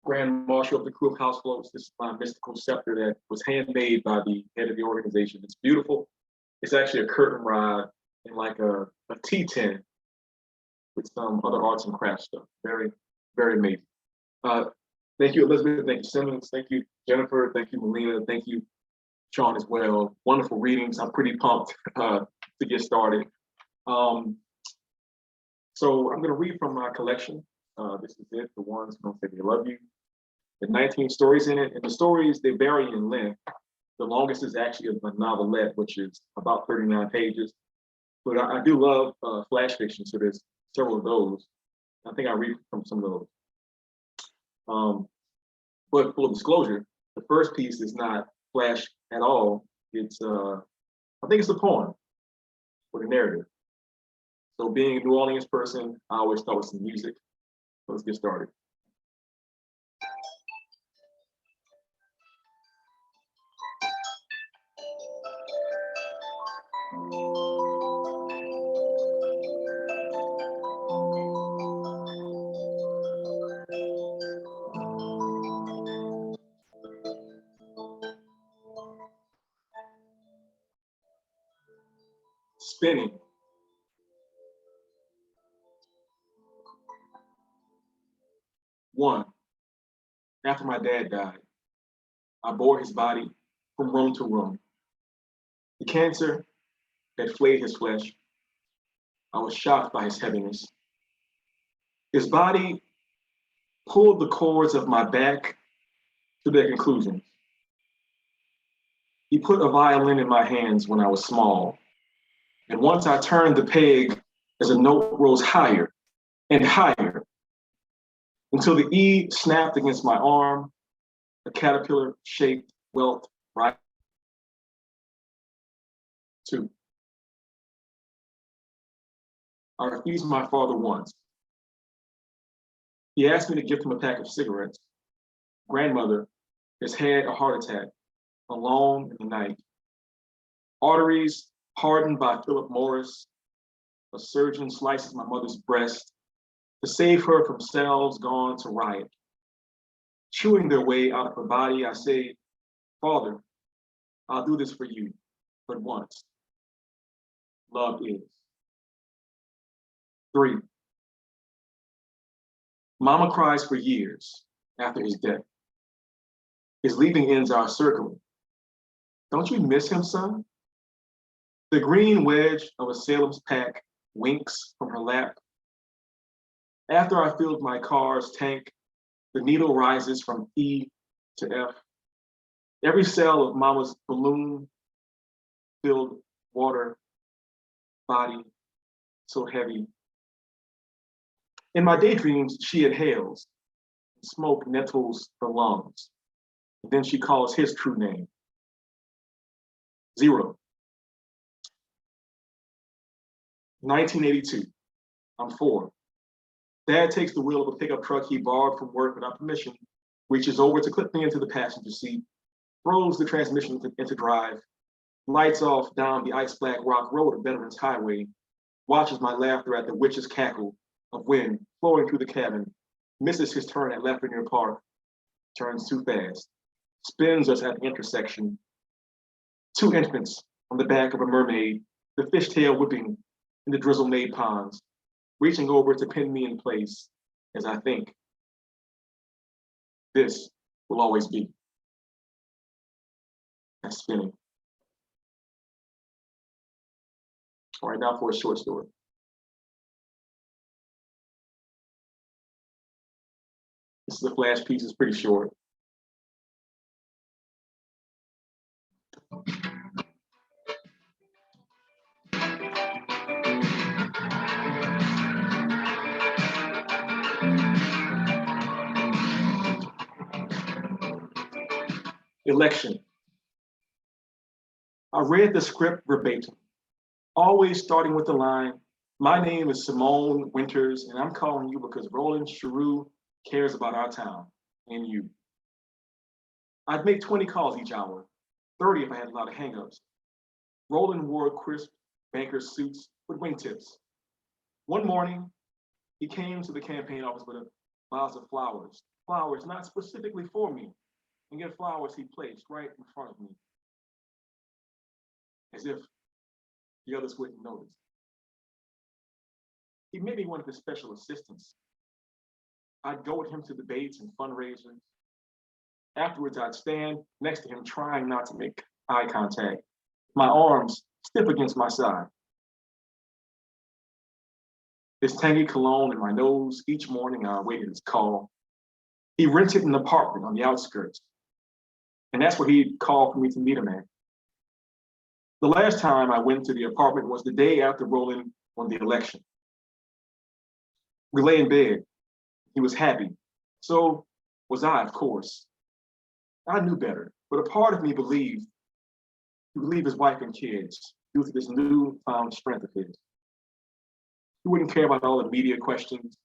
Grand Marshal of the crew of House Floats. This is my mystical scepter that was handmade by the head of the organization. It's beautiful. It's actually a curtain rod in like a tea tin with some other arts and crafts stuff. Very, very amazing. Thank you, Elizabeth. Thank you, Simmons. Thank you, Jennifer. Thank you, Melina. Thank you, Sean, as well. Wonderful readings. I'm pretty pumped to get started. So I'm going to read from my collection. This is it, The Ones Who Don't Say They Love You. There are 19 stories in it, and the stories, they vary in length. The longest is actually a novelette, which is about 39 pages. But I do love flash fiction, so there's several of those. I think I read from some of those. But full disclosure, the first piece is not flash at all. It's, I think it's a poem or a narrative. So being a New Orleans person, I always start with some music. So let's get started. Spinning. One, after my dad died, I bore his body from room to room. The cancer had flayed his flesh. I was shocked by his heaviness. His body pulled the cords of my back to their conclusions. He put a violin in my hands when I was small. And once I turned the peg as a note rose higher and higher until the E snapped against my arm, a caterpillar-shaped welt right. Two, I refused my father once. He asked me to gift him a pack of cigarettes. Grandmother has had a heart attack alone in the night. Arteries hardened by Philip Morris. A surgeon slices my mother's breast to save her from cells gone to riot. Chewing their way out of her body, I say, Father, I'll do this for you, but once. love is. 3. Mama cries for years after his death. His leaving ends our circle. Don't you miss him, son? The green wedge of a Salem's pack winks from her lap. After I filled my car's tank, the needle rises from E to F. Every cell of Mama's balloon-filled water body, so heavy. In my daydreams, she inhales. Smoke nettles her lungs. And then she calls his true name. 0. 1982. I'm 4. Dad takes the wheel of a pickup truck he borrowed from work without permission, reaches over to clip me into the passenger seat, throws the transmission into drive, lights off down the ice-black rock road of Veterans Highway, watches my laughter at the witch's cackle of wind flowing through the cabin, misses his turn at Lafreniere Park, turns too fast, spins us at the intersection. 2 infants on the back of a mermaid, the fishtail whipping in the drizzle-made ponds, reaching over to pin me in place as I think this will always be. That's spinning. All right, now for a short story. This is a flash piece, it's pretty short. Election. I read the script verbatim, always starting with the line, "My name is Simone Winters, and I'm calling you because Roland Cheroux cares about our town and you." I'd make 20 calls each hour, 30 if I had a lot of hangups. Roland wore crisp banker suits with wingtips. One morning, he came to the campaign office with a vase of flowers, flowers not specifically for me, and yet flowers he placed right in front of me, as if the others wouldn't notice. He made me one of his special assistants. I'd go with him to debates and fundraisers. Afterwards, I'd stand next to him trying not to make eye contact, my arms stiff against my side. His tangy cologne in my nose, each morning I awaited his call. He rented an apartment on the outskirts, and that's where he'd call for me to meet him at. The last time I went to the apartment was the day after Roland won the election. We lay in bed. He was happy. So was I, of course. I knew better, but a part of me believed he would leave his wife and kids due to this newfound strength of his. He wouldn't care about all the media questions.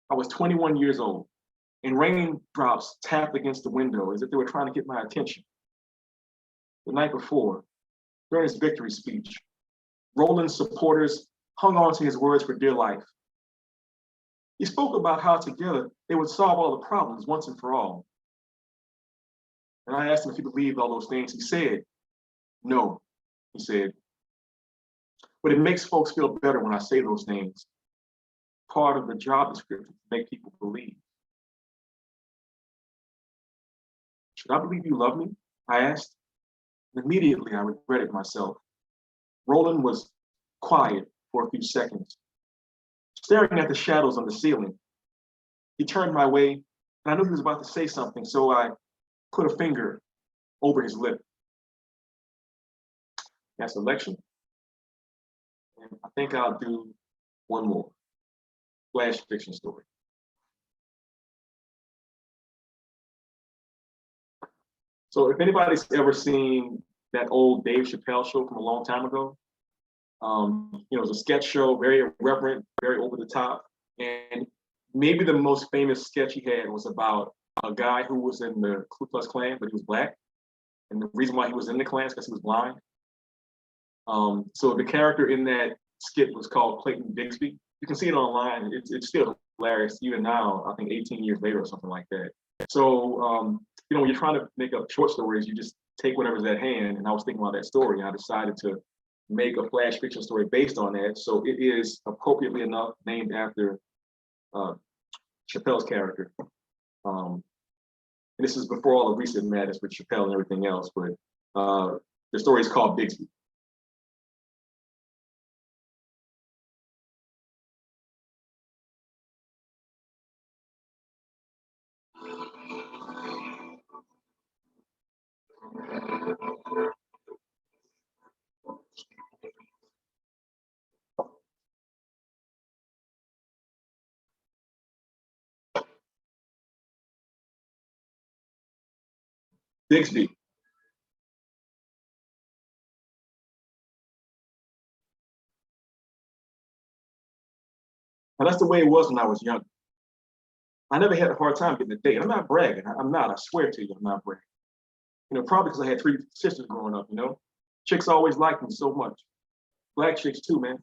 I was 21 years old, and raindrops tapped against the window as if they were trying to get my attention. The night before, during his victory speech, Roland's supporters hung on to his words for dear life. He spoke about how together they would solve all the problems once and for all. And I asked him if he believed all those things. He said, "No," he said. "But it makes folks feel better when I say those things. Part of the job description to make people believe." "Should I believe you love me?" I asked. And immediately I regretted myself. Roland was quiet for a few seconds, staring at the shadows on the ceiling. He turned my way, and I knew he was about to say something, so I put a finger over his lip. That's election. And I think I'll do one more flash fiction story. So if anybody's ever seen that old Dave Chappelle show from a long time ago, it was a sketch show, very irreverent, very over the top. And maybe the most famous sketch he had was about a guy who was in the Ku Klux Klan, but he was Black. And the reason why he was in the Klan is because he was blind. So the character in that skit was called Clayton Bigsby. You can see it online. It's still hilarious, even now, I think 18 years later or something like that. So, when you're trying to make up short stories, you just take whatever's at hand. And I was thinking about that story, and I decided to make a flash fiction story based on that. So it is appropriately enough named after Chappelle's character. And this is before all the recent madness with Chappelle and everything else, but the story is called Bigsby. Bigsby. And that's the way it was when I was young. I never had a hard time getting a date. I'm not bragging. I'm not. I swear to you, I'm not bragging. You know, probably because I had 3 sisters growing up, you know? Chicks always liked me so much. Black chicks too, man.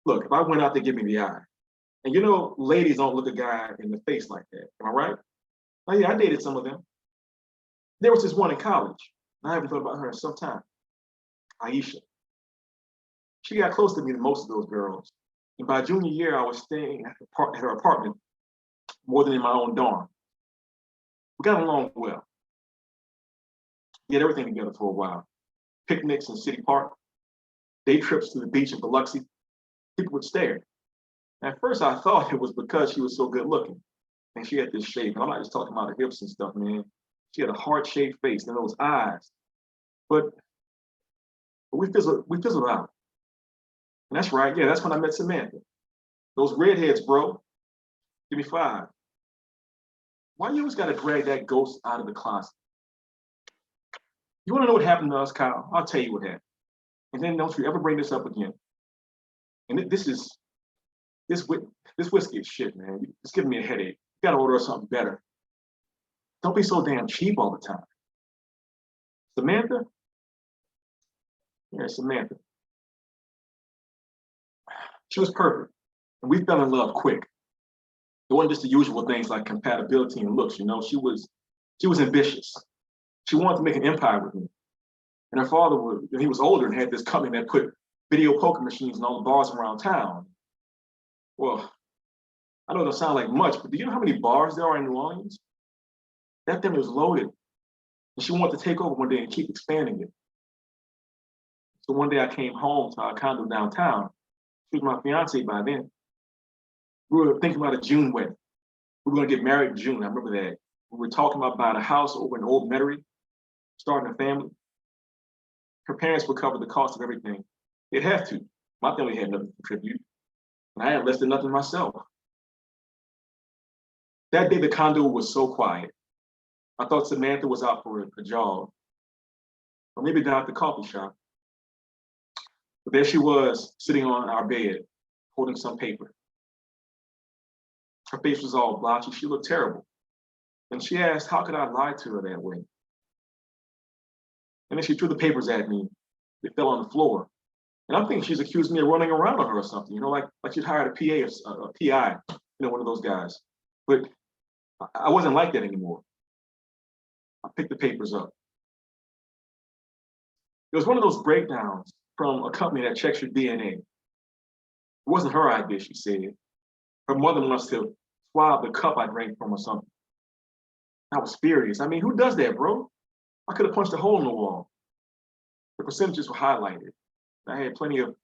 Look, if I went out, they give me the eye. And you know, ladies don't look a guy in the face like that. Am I right? Oh yeah, I dated some of them. There was this one in college. I haven't thought about her in some time. Aisha. She got closer to me than most of those girls. And by junior year, I was staying at her apartment more than in my own dorm. We got along well. We had everything together for a while. Picnics in City Park, day trips to the beach in Biloxi. People would stare. At first, I thought it was because she was so good looking. And she had this shape. And I'm not just talking about her hips and stuff, man. She had a heart-shaped face and those eyes. But we fizzled out. And that's right, yeah, that's when I met Samantha. Those redheads, bro. Give me 5. Why you always gotta drag that ghost out of the closet? You wanna know what happened to us, Kyle? I'll tell you what happened. And then don't you ever bring this up again. And this whiskey is shit, man. It's giving me a headache. You gotta order something better. Don't be so damn cheap all the time. Samantha? Yeah, Samantha. She was perfect. And we fell in love quick. It wasn't just the usual things like compatibility and looks, you know. She was ambitious. She wanted to make an empire with me. And her father he was older and had this company that put video poker machines in all the bars around town. Well, I know it don't sound like much, but do you know how many bars there are in New Orleans? That thing was loaded. And she wanted to take over one day and keep expanding it. So one day I came home to our condo downtown. She was my fiance by then. We were thinking about a June wedding. We were gonna get married in June, I remember that. We were talking about buying a house over in Old Metairie, starting a family. Her parents would cover the cost of everything. They'd have to. My family had nothing to contribute. And I had less than nothing myself. That day, the condo was so quiet. I thought Samantha was out for a jog, or maybe down at the coffee shop. But there she was, sitting on our bed, holding some paper. Her face was all blotchy. She looked terrible. And she asked, how could I lie to her that way? And then she threw the papers at me. They fell on the floor. And I'm thinking she's accused me of running around on her or something, you know, like she'd hired a PA, a PI, you know, one of those guys. But I wasn't like that anymore. I picked the papers up. It was one of those breakdowns from a company that checks your DNA. It wasn't her idea, she said. Her mother must have swallowed the cup I drank from or something. I was furious. I mean, who does that, bro? I could have punched a hole in the wall. The percentages were highlighted. I had plenty of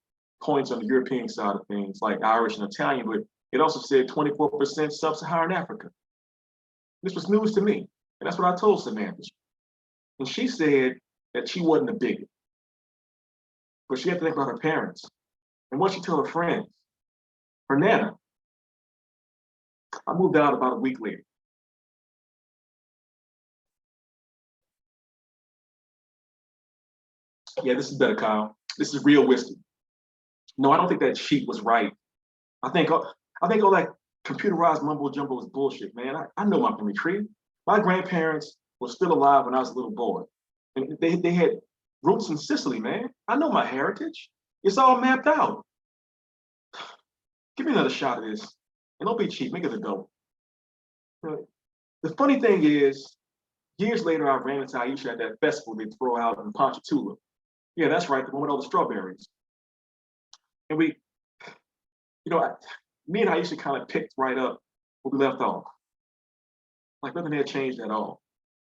points on the European side of things, like Irish and Italian, but it also said 24% sub-Saharan Africa. This was news to me, and that's what I told Samantha. And she said that she wasn't a bigot, but she had to think about her parents. And what she told her friends, her nana. I moved out about a week later. Yeah, this is better, Kyle. This is real whiskey. No, I don't think that sheet was right. I think all that computerized mumbo jumbo is bullshit, man. I know my family tree. My grandparents were still alive when I was a little boy. And they had roots in Sicily, man. I know my heritage. It's all mapped out. Give me another shot of this. And don't be cheap, make it a double. The funny thing is, years later, I ran into Aisha at that festival they throw out in Ponchatoula. Yeah, that's right, the one with all the strawberries. And we, me and Aisha kind of picked right up where we left off. Like nothing had changed at all.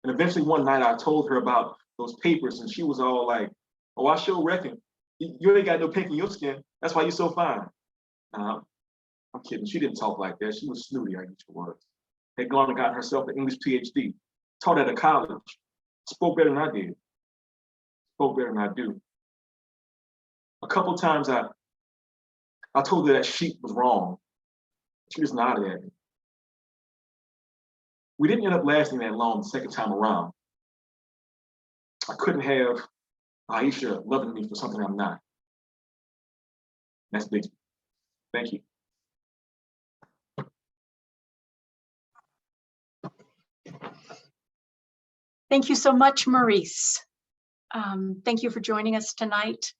And eventually one night I told her about those papers and she was all like, oh, I sure reckon. You ain't got no pink in your skin. That's why you're so fine. I'm kidding. She didn't talk like that. She was snooty, Aisha was. Had gone and gotten herself an English PhD. Taught at a college. Spoke better than I did. Spoke better than I do. A couple times I told her that sheep was wrong. She just nodded at me. We didn't end up lasting that long the second time around. I couldn't have Aisha loving me for something I'm not. That's big. Thank you. Thank you so much, Maurice. Thank you for joining us tonight.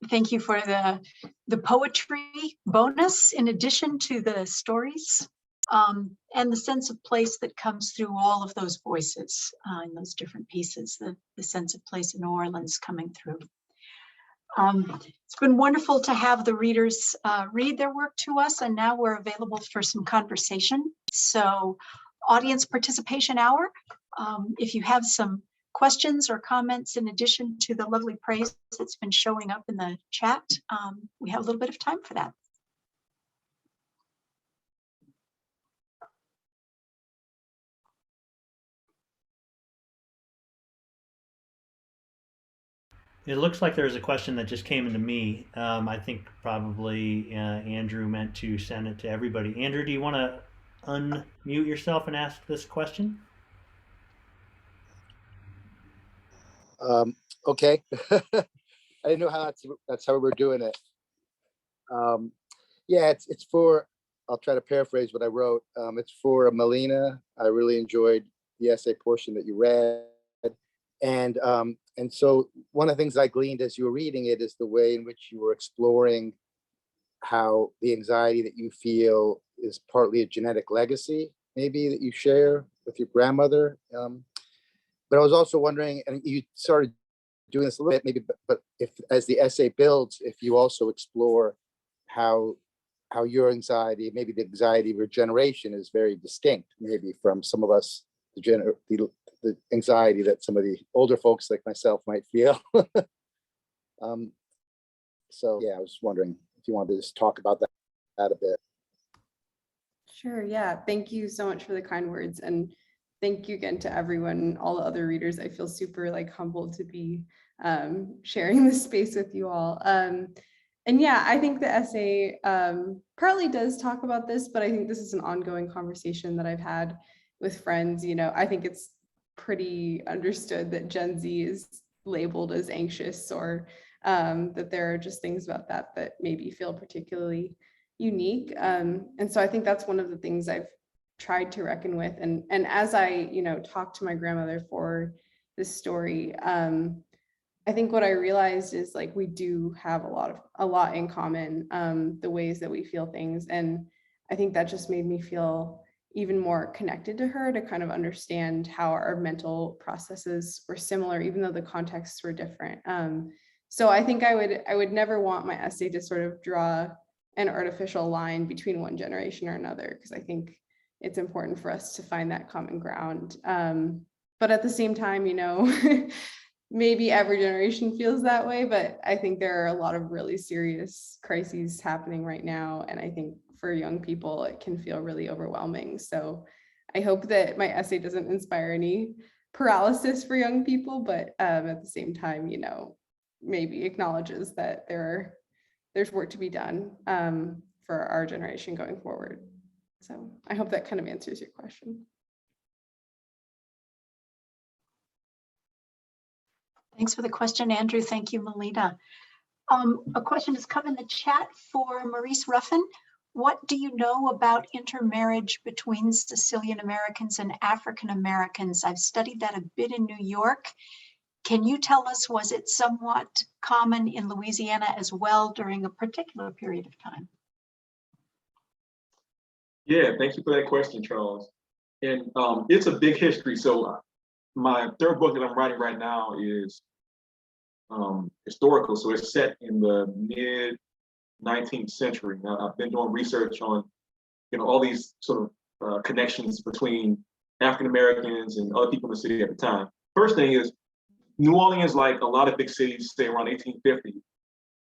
Thank you for the poetry bonus in addition to the stories, and the sense of place that comes through all of those voices in those different pieces, the sense of place in New Orleans coming through. It's been wonderful to have the readers read their work to us, and now we're available for some conversation. So audience participation hour. If you have some questions or comments in addition to the lovely praise that's been showing up in the chat, we have a little bit of time for that. It looks like there's a question that just came into me. I think probably Andrew meant to send it to everybody. Andrew, do you want to unmute yourself and ask this question? Okay. I didn't know how that's how we're doing it. Yeah, it's for, I'll try to paraphrase what I wrote. It's for Melina. I really enjoyed the essay portion that you read. And so one of the things I gleaned as you were reading it is the way in which you were exploring how the anxiety that you feel is partly a genetic legacy, maybe that you share with your grandmother. But I was also wondering, and you started doing this a little bit, maybe, but if as the essay builds, if you also explore how your anxiety, maybe the anxiety of your generation is very distinct, maybe from some of us, the anxiety that some of the older folks like myself might feel. So yeah, I was wondering if you wanted to just talk about that a bit. Sure, yeah. Thank you so much for the kind words. And thank you again to everyone, all the other readers. I feel super humbled to be sharing this space with you all. And yeah, I think the essay partly does talk about this, but I think this is an ongoing conversation that I've had with friends. I think it's pretty understood that Gen Z is labeled as anxious, or that there are just things about that maybe feel particularly unique. And so I think that's one of the things I've tried to reckon with. And as I, talked to my grandmother for this story, I think what I realized is we do have a lot in common, the ways that we feel things. And I think that just made me feel even more connected to her, to kind of understand how our mental processes were similar, even though the contexts were different. So I think I would never want my essay to sort of draw an artificial line between one generation or another, because I think it's important for us to find that common ground. But at the same time, maybe every generation feels that way, but I think there are a lot of really serious crises happening right now. And I think for young people, it can feel really overwhelming. So I hope that my essay doesn't inspire any paralysis for young people, but at the same time, maybe acknowledges that there's work to be done for our generation going forward. So I hope that kind of answers your question. Thanks for the question, Andrew. Thank you, Melina. A question has come in the chat for Maurice Ruffin. What do you know about intermarriage between Sicilian Americans and African Americans? I've studied that a bit in New York. Can you tell us, was it somewhat common in Louisiana as well during a particular period of time? Yeah, thank you for that question, Charles. And it's a big history. So my third book that I'm writing right now is historical. So it's set in the mid 19th century. Now I've been doing research on, all these sort of connections between African Americans and other people in the city at the time. First thing is, New Orleans, like a lot of big cities, say around 1850,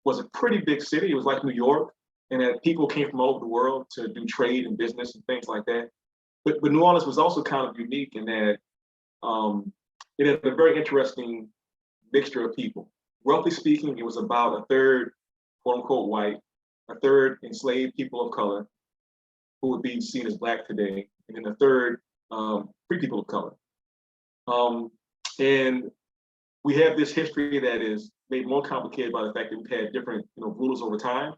was a pretty big city. It was like New York, and that people came from all over the world to do trade and business and things like that. But New Orleans was also kind of unique in that it had a very interesting mixture of people. Roughly speaking, it was about a third, quote unquote, white, a third enslaved people of color, who would be seen as Black today, and then a third free people of color. And we have this history that is made more complicated by the fact that we've had different, rulers over time.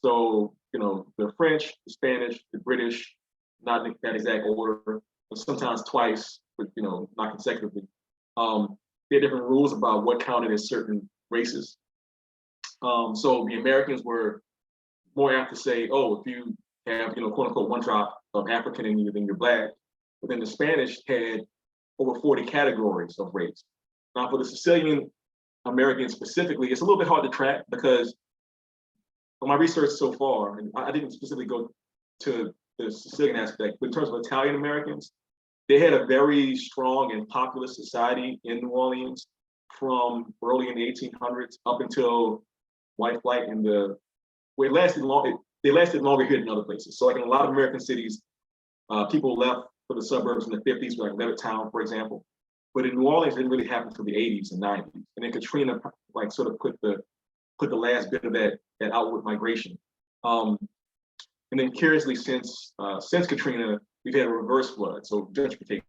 So, the French, the Spanish, the British, not in that exact order, but sometimes twice, but not consecutively. They had different rules about what counted as certain races. So the Americans were more apt to say, oh, if you have, quote unquote, one drop of African in you, then you're Black. But then the Spanish had over 40 categories of race. Now, for the Sicilian Americans specifically, it's a little bit hard to track because for my research so far, and I didn't specifically go to the Sicilian aspect, but in terms of Italian Americans, they had a very strong and populous society in New Orleans from early in the 1800s up until white flight where it lasted long. They lasted longer here than other places. So like in a lot of American cities, people left for the suburbs in the 50s, like Levittown, for example. But in New Orleans, it didn't really happen until the 80s and 90s. And then Katrina like sort of put the last bit of that outward migration. And then curiously, since Katrina, we've had a reverse flood, so gentrification,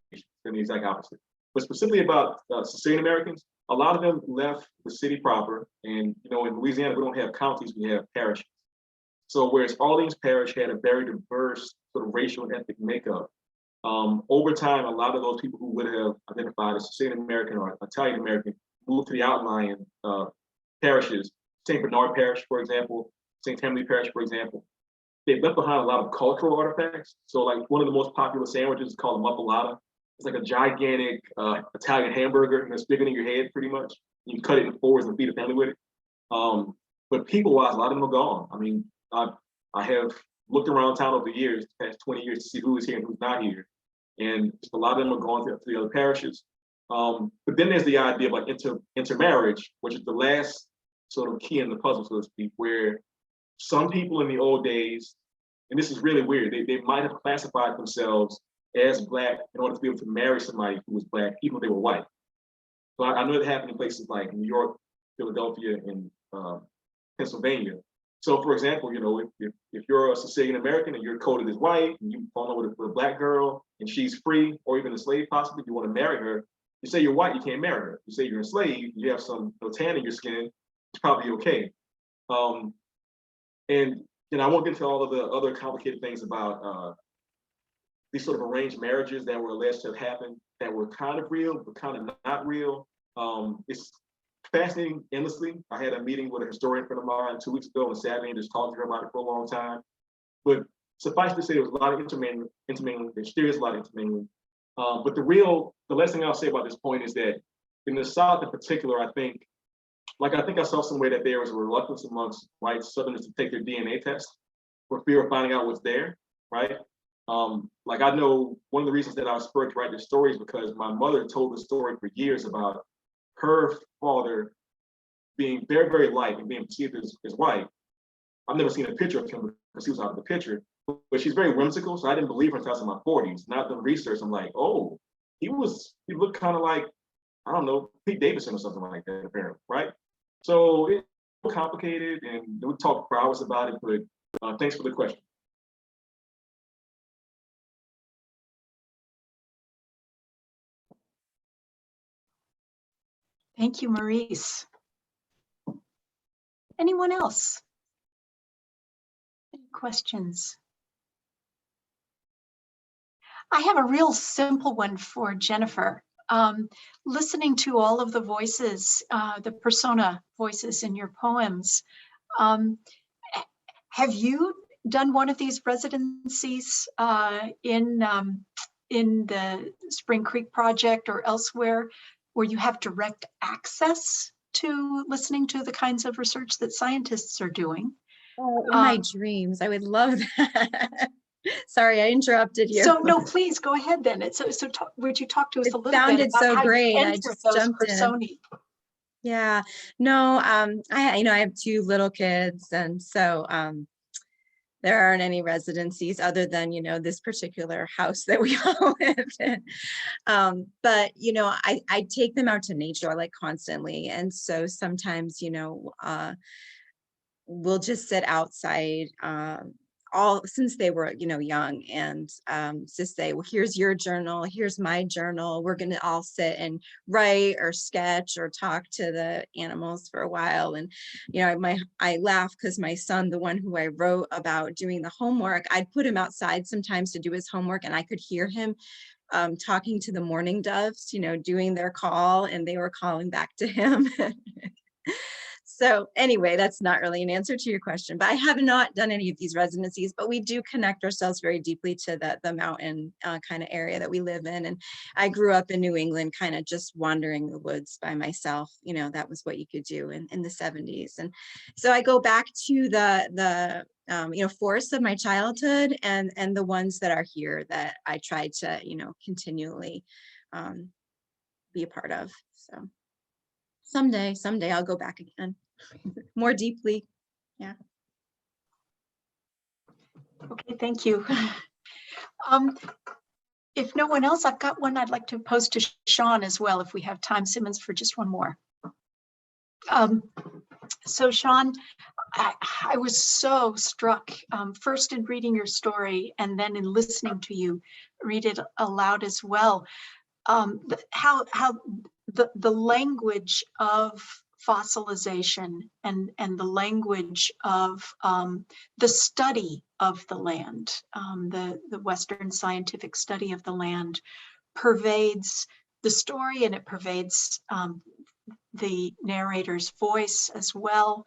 and the exact opposite. But specifically about Sicilian Americans, a lot of them left the city proper. And in Louisiana, we don't have counties, we have parishes. So whereas Orleans Parish had a very diverse sort of racial and ethnic makeup, over time, a lot of those people who would have identified as Sicilian American or Italian American moved to the outlying parishes. St. Bernard Parish, for example, St. Tammany Parish, for example. They left behind a lot of cultural artifacts. So like one of the most popular sandwiches is called a muffalata. It's like a gigantic Italian hamburger that's bigger than your head pretty much. You can cut it in fours and feed a family with it. But people-wise, a lot of them are gone. I mean, I have looked around town over the years, the past 20 years, to see who is here and who's not here. And just a lot of them are gone to the other parishes. But then there's the idea of like intermarriage, which is the last sort of key in the puzzle, so to speak, where some people in the old days, and this is really weird, they might have classified themselves as Black in order to be able to marry somebody who was Black, even if they were white. So I know that happened in places like New York, Philadelphia, and Pennsylvania. So for example, if you're a Sicilian American and you're coded as white, and you fall in love with a Black girl and she's free, or even enslaved possibly, you want to marry her, you say you're white, you can't marry her. You say you're enslaved, you have some tan in your skin, it's probably okay. And I won't get into all of the other complicated things about these sort of arranged marriages that were alleged to have happened that were kind of real, but kind of not real. It's fascinating endlessly. I had a meeting with a historian friend of mine 2 weeks ago and sat in and just talked to her about it for a long time. But suffice to say, there was a lot of intermingling. There still is a lot of intermingling. But the last thing I'll say about this point is that in the South in particular, I think I saw somewhere that there was a reluctance amongst white Southerners to take their DNA test for fear of finding out what's there, right? I know one of the reasons that I was spurred to write this story is because my mother told the story for years about her father being very, very light and being perceived as white. I've never seen a picture of him because he was out of the picture, but she's very whimsical, so I didn't believe her until I was in my 40s. Now I've done research, I'm like, oh, he looked kind of like, I don't know, Pete Davidson or something like that, apparently, right? So it's complicated, and we talk for hours about it, but thanks for the question. Thank you, Maurice. Anyone else? Any questions? I have a real simple one for Jennifer. Listening to all of the voices, the persona voices in your poems, have you done one of these residencies in the Spring Creek Project or elsewhere where you have direct access to listening to the kinds of research that scientists are doing. Oh, in my dreams, I would love that. Sorry, I interrupted you. So no, please go ahead then. Would you talk to us It a little bit sounded about so how great. you I enter just those jumped in. personae? Yeah, no, I have two little kids, and so there aren't any residencies other than, this particular house that we all live in. But, I take them out to nature like constantly. And so sometimes, we'll just sit outside, all since they were, young, and just say, well, here's your journal, here's my journal. We're going to all sit and write or sketch or talk to the animals for a while. And, I laugh because my son, the one who I wrote about doing the homework, I'd put him outside sometimes to do his homework, and I could hear him talking to the mourning doves, doing their call, and they were calling back to him. So anyway, that's not really an answer to your question, but I have not done any of these residencies, but we do connect ourselves very deeply to the mountain kind of area that we live in. And I grew up in New England, kind of just wandering the woods by myself. That was what you could do in the 70s. And so I go back to the forests of my childhood and the ones that are here that I try to, continually be a part of. So someday I'll go back again. More deeply. Yeah. Okay, thank you. If no one else, I've got one I'd like to pose to Sean as well, if we have time. Simmons, for just one more. So Sean, I was so struck first in reading your story and then in listening to you read it aloud as well. How the language of fossilization and the language of the study of the land, the Western scientific study of the land, pervades the story, and it pervades the narrator's voice as well.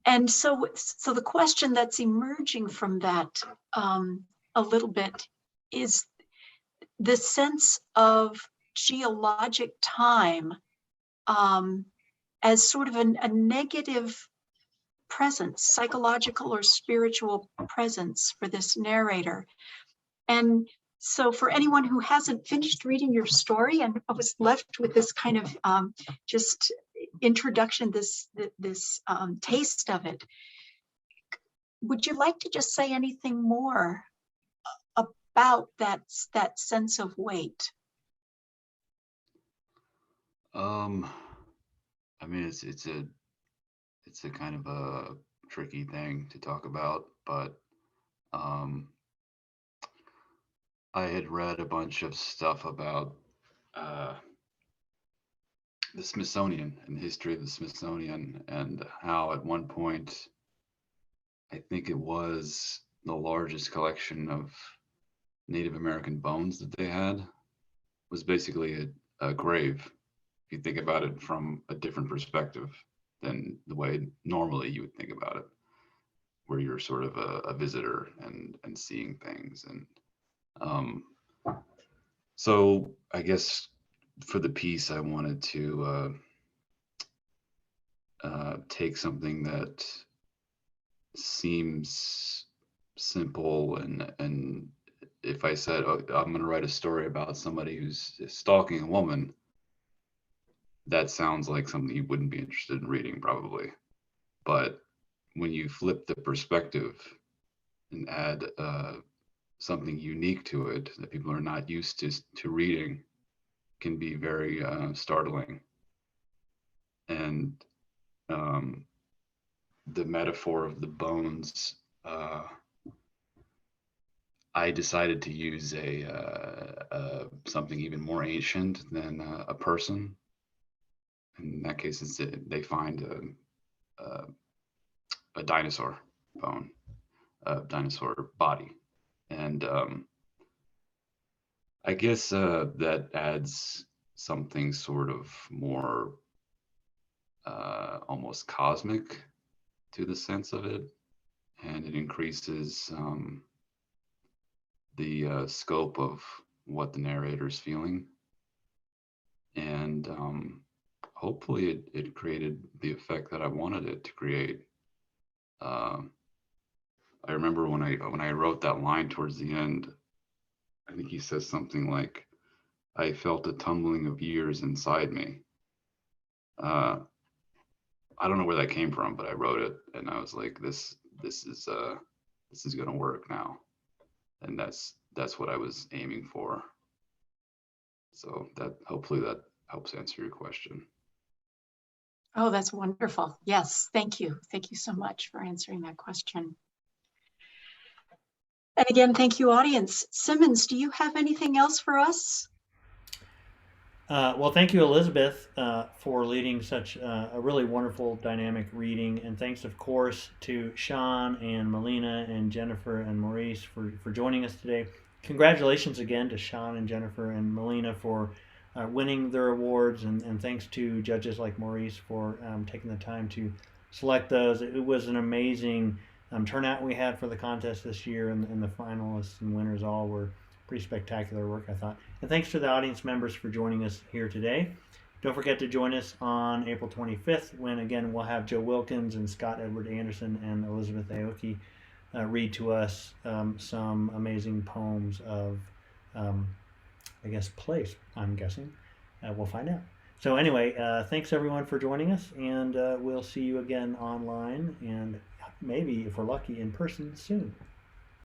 And so the question that's emerging from that a little bit is the sense of geologic time as sort of a negative presence, psychological or spiritual presence for this narrator. And so for anyone who hasn't finished reading your story and was left with this kind of just introduction, this taste of it, would you like to just say anything more about that sense of weight? I mean, it's a kind of a tricky thing to talk about, but I had read a bunch of stuff about the Smithsonian and the history of the Smithsonian, and how at one point, I think it was the largest collection of Native American bones that they had was basically a grave. If you think about it from a different perspective than the way normally you would think about it, where you're sort of a visitor and seeing things. And so I guess for the piece, I wanted to take something that seems simple, and if I said, oh, I'm going to write a story about somebody who's stalking a woman, that sounds like something you wouldn't be interested in reading probably. But when you flip the perspective and add something unique to it that people are not used to reading, can be very startling. And the metaphor of the bones, I decided to use something even more ancient than a person. In that case, they find a dinosaur bone, a dinosaur body, and I guess that adds something sort of more almost cosmic to the sense of it, and it increases the scope of what the narrator is feeling. And hopefully it created the effect that I wanted it to create. I remember when I wrote that line towards the end, I think he says something like, "I felt a tumbling of years inside me." I don't know where that came from, but I wrote it and I was like, this is gonna work now. And that's what I was aiming for. So that hopefully that helps answer your question. Oh, that's wonderful. Yes, thank you. Thank you so much for answering that question. And again, thank you, audience. Simmons, do you have anything else for us? Well, thank you, Elizabeth, for leading such a really wonderful dynamic reading. And thanks, of course, to Sean and Melina and Jennifer and Maurice for joining us today. Congratulations again to Sean and Jennifer and Melina for winning their awards. And thanks to judges like Maurice for taking the time to select those. It was an amazing turnout we had for the contest this year, and the finalists and winners all were pretty spectacular work, I thought. And thanks to the audience members for joining us here today. Don't forget to join us on April 25th, when again we'll have Joe Wilkins and Scott Edward Anderson and Elizabeth Aoki read to us some amazing poems of, I guess, place, I'm guessing. We'll find out. So anyway, thanks everyone for joining us, and we'll see you again online and maybe, if we're lucky, in person soon.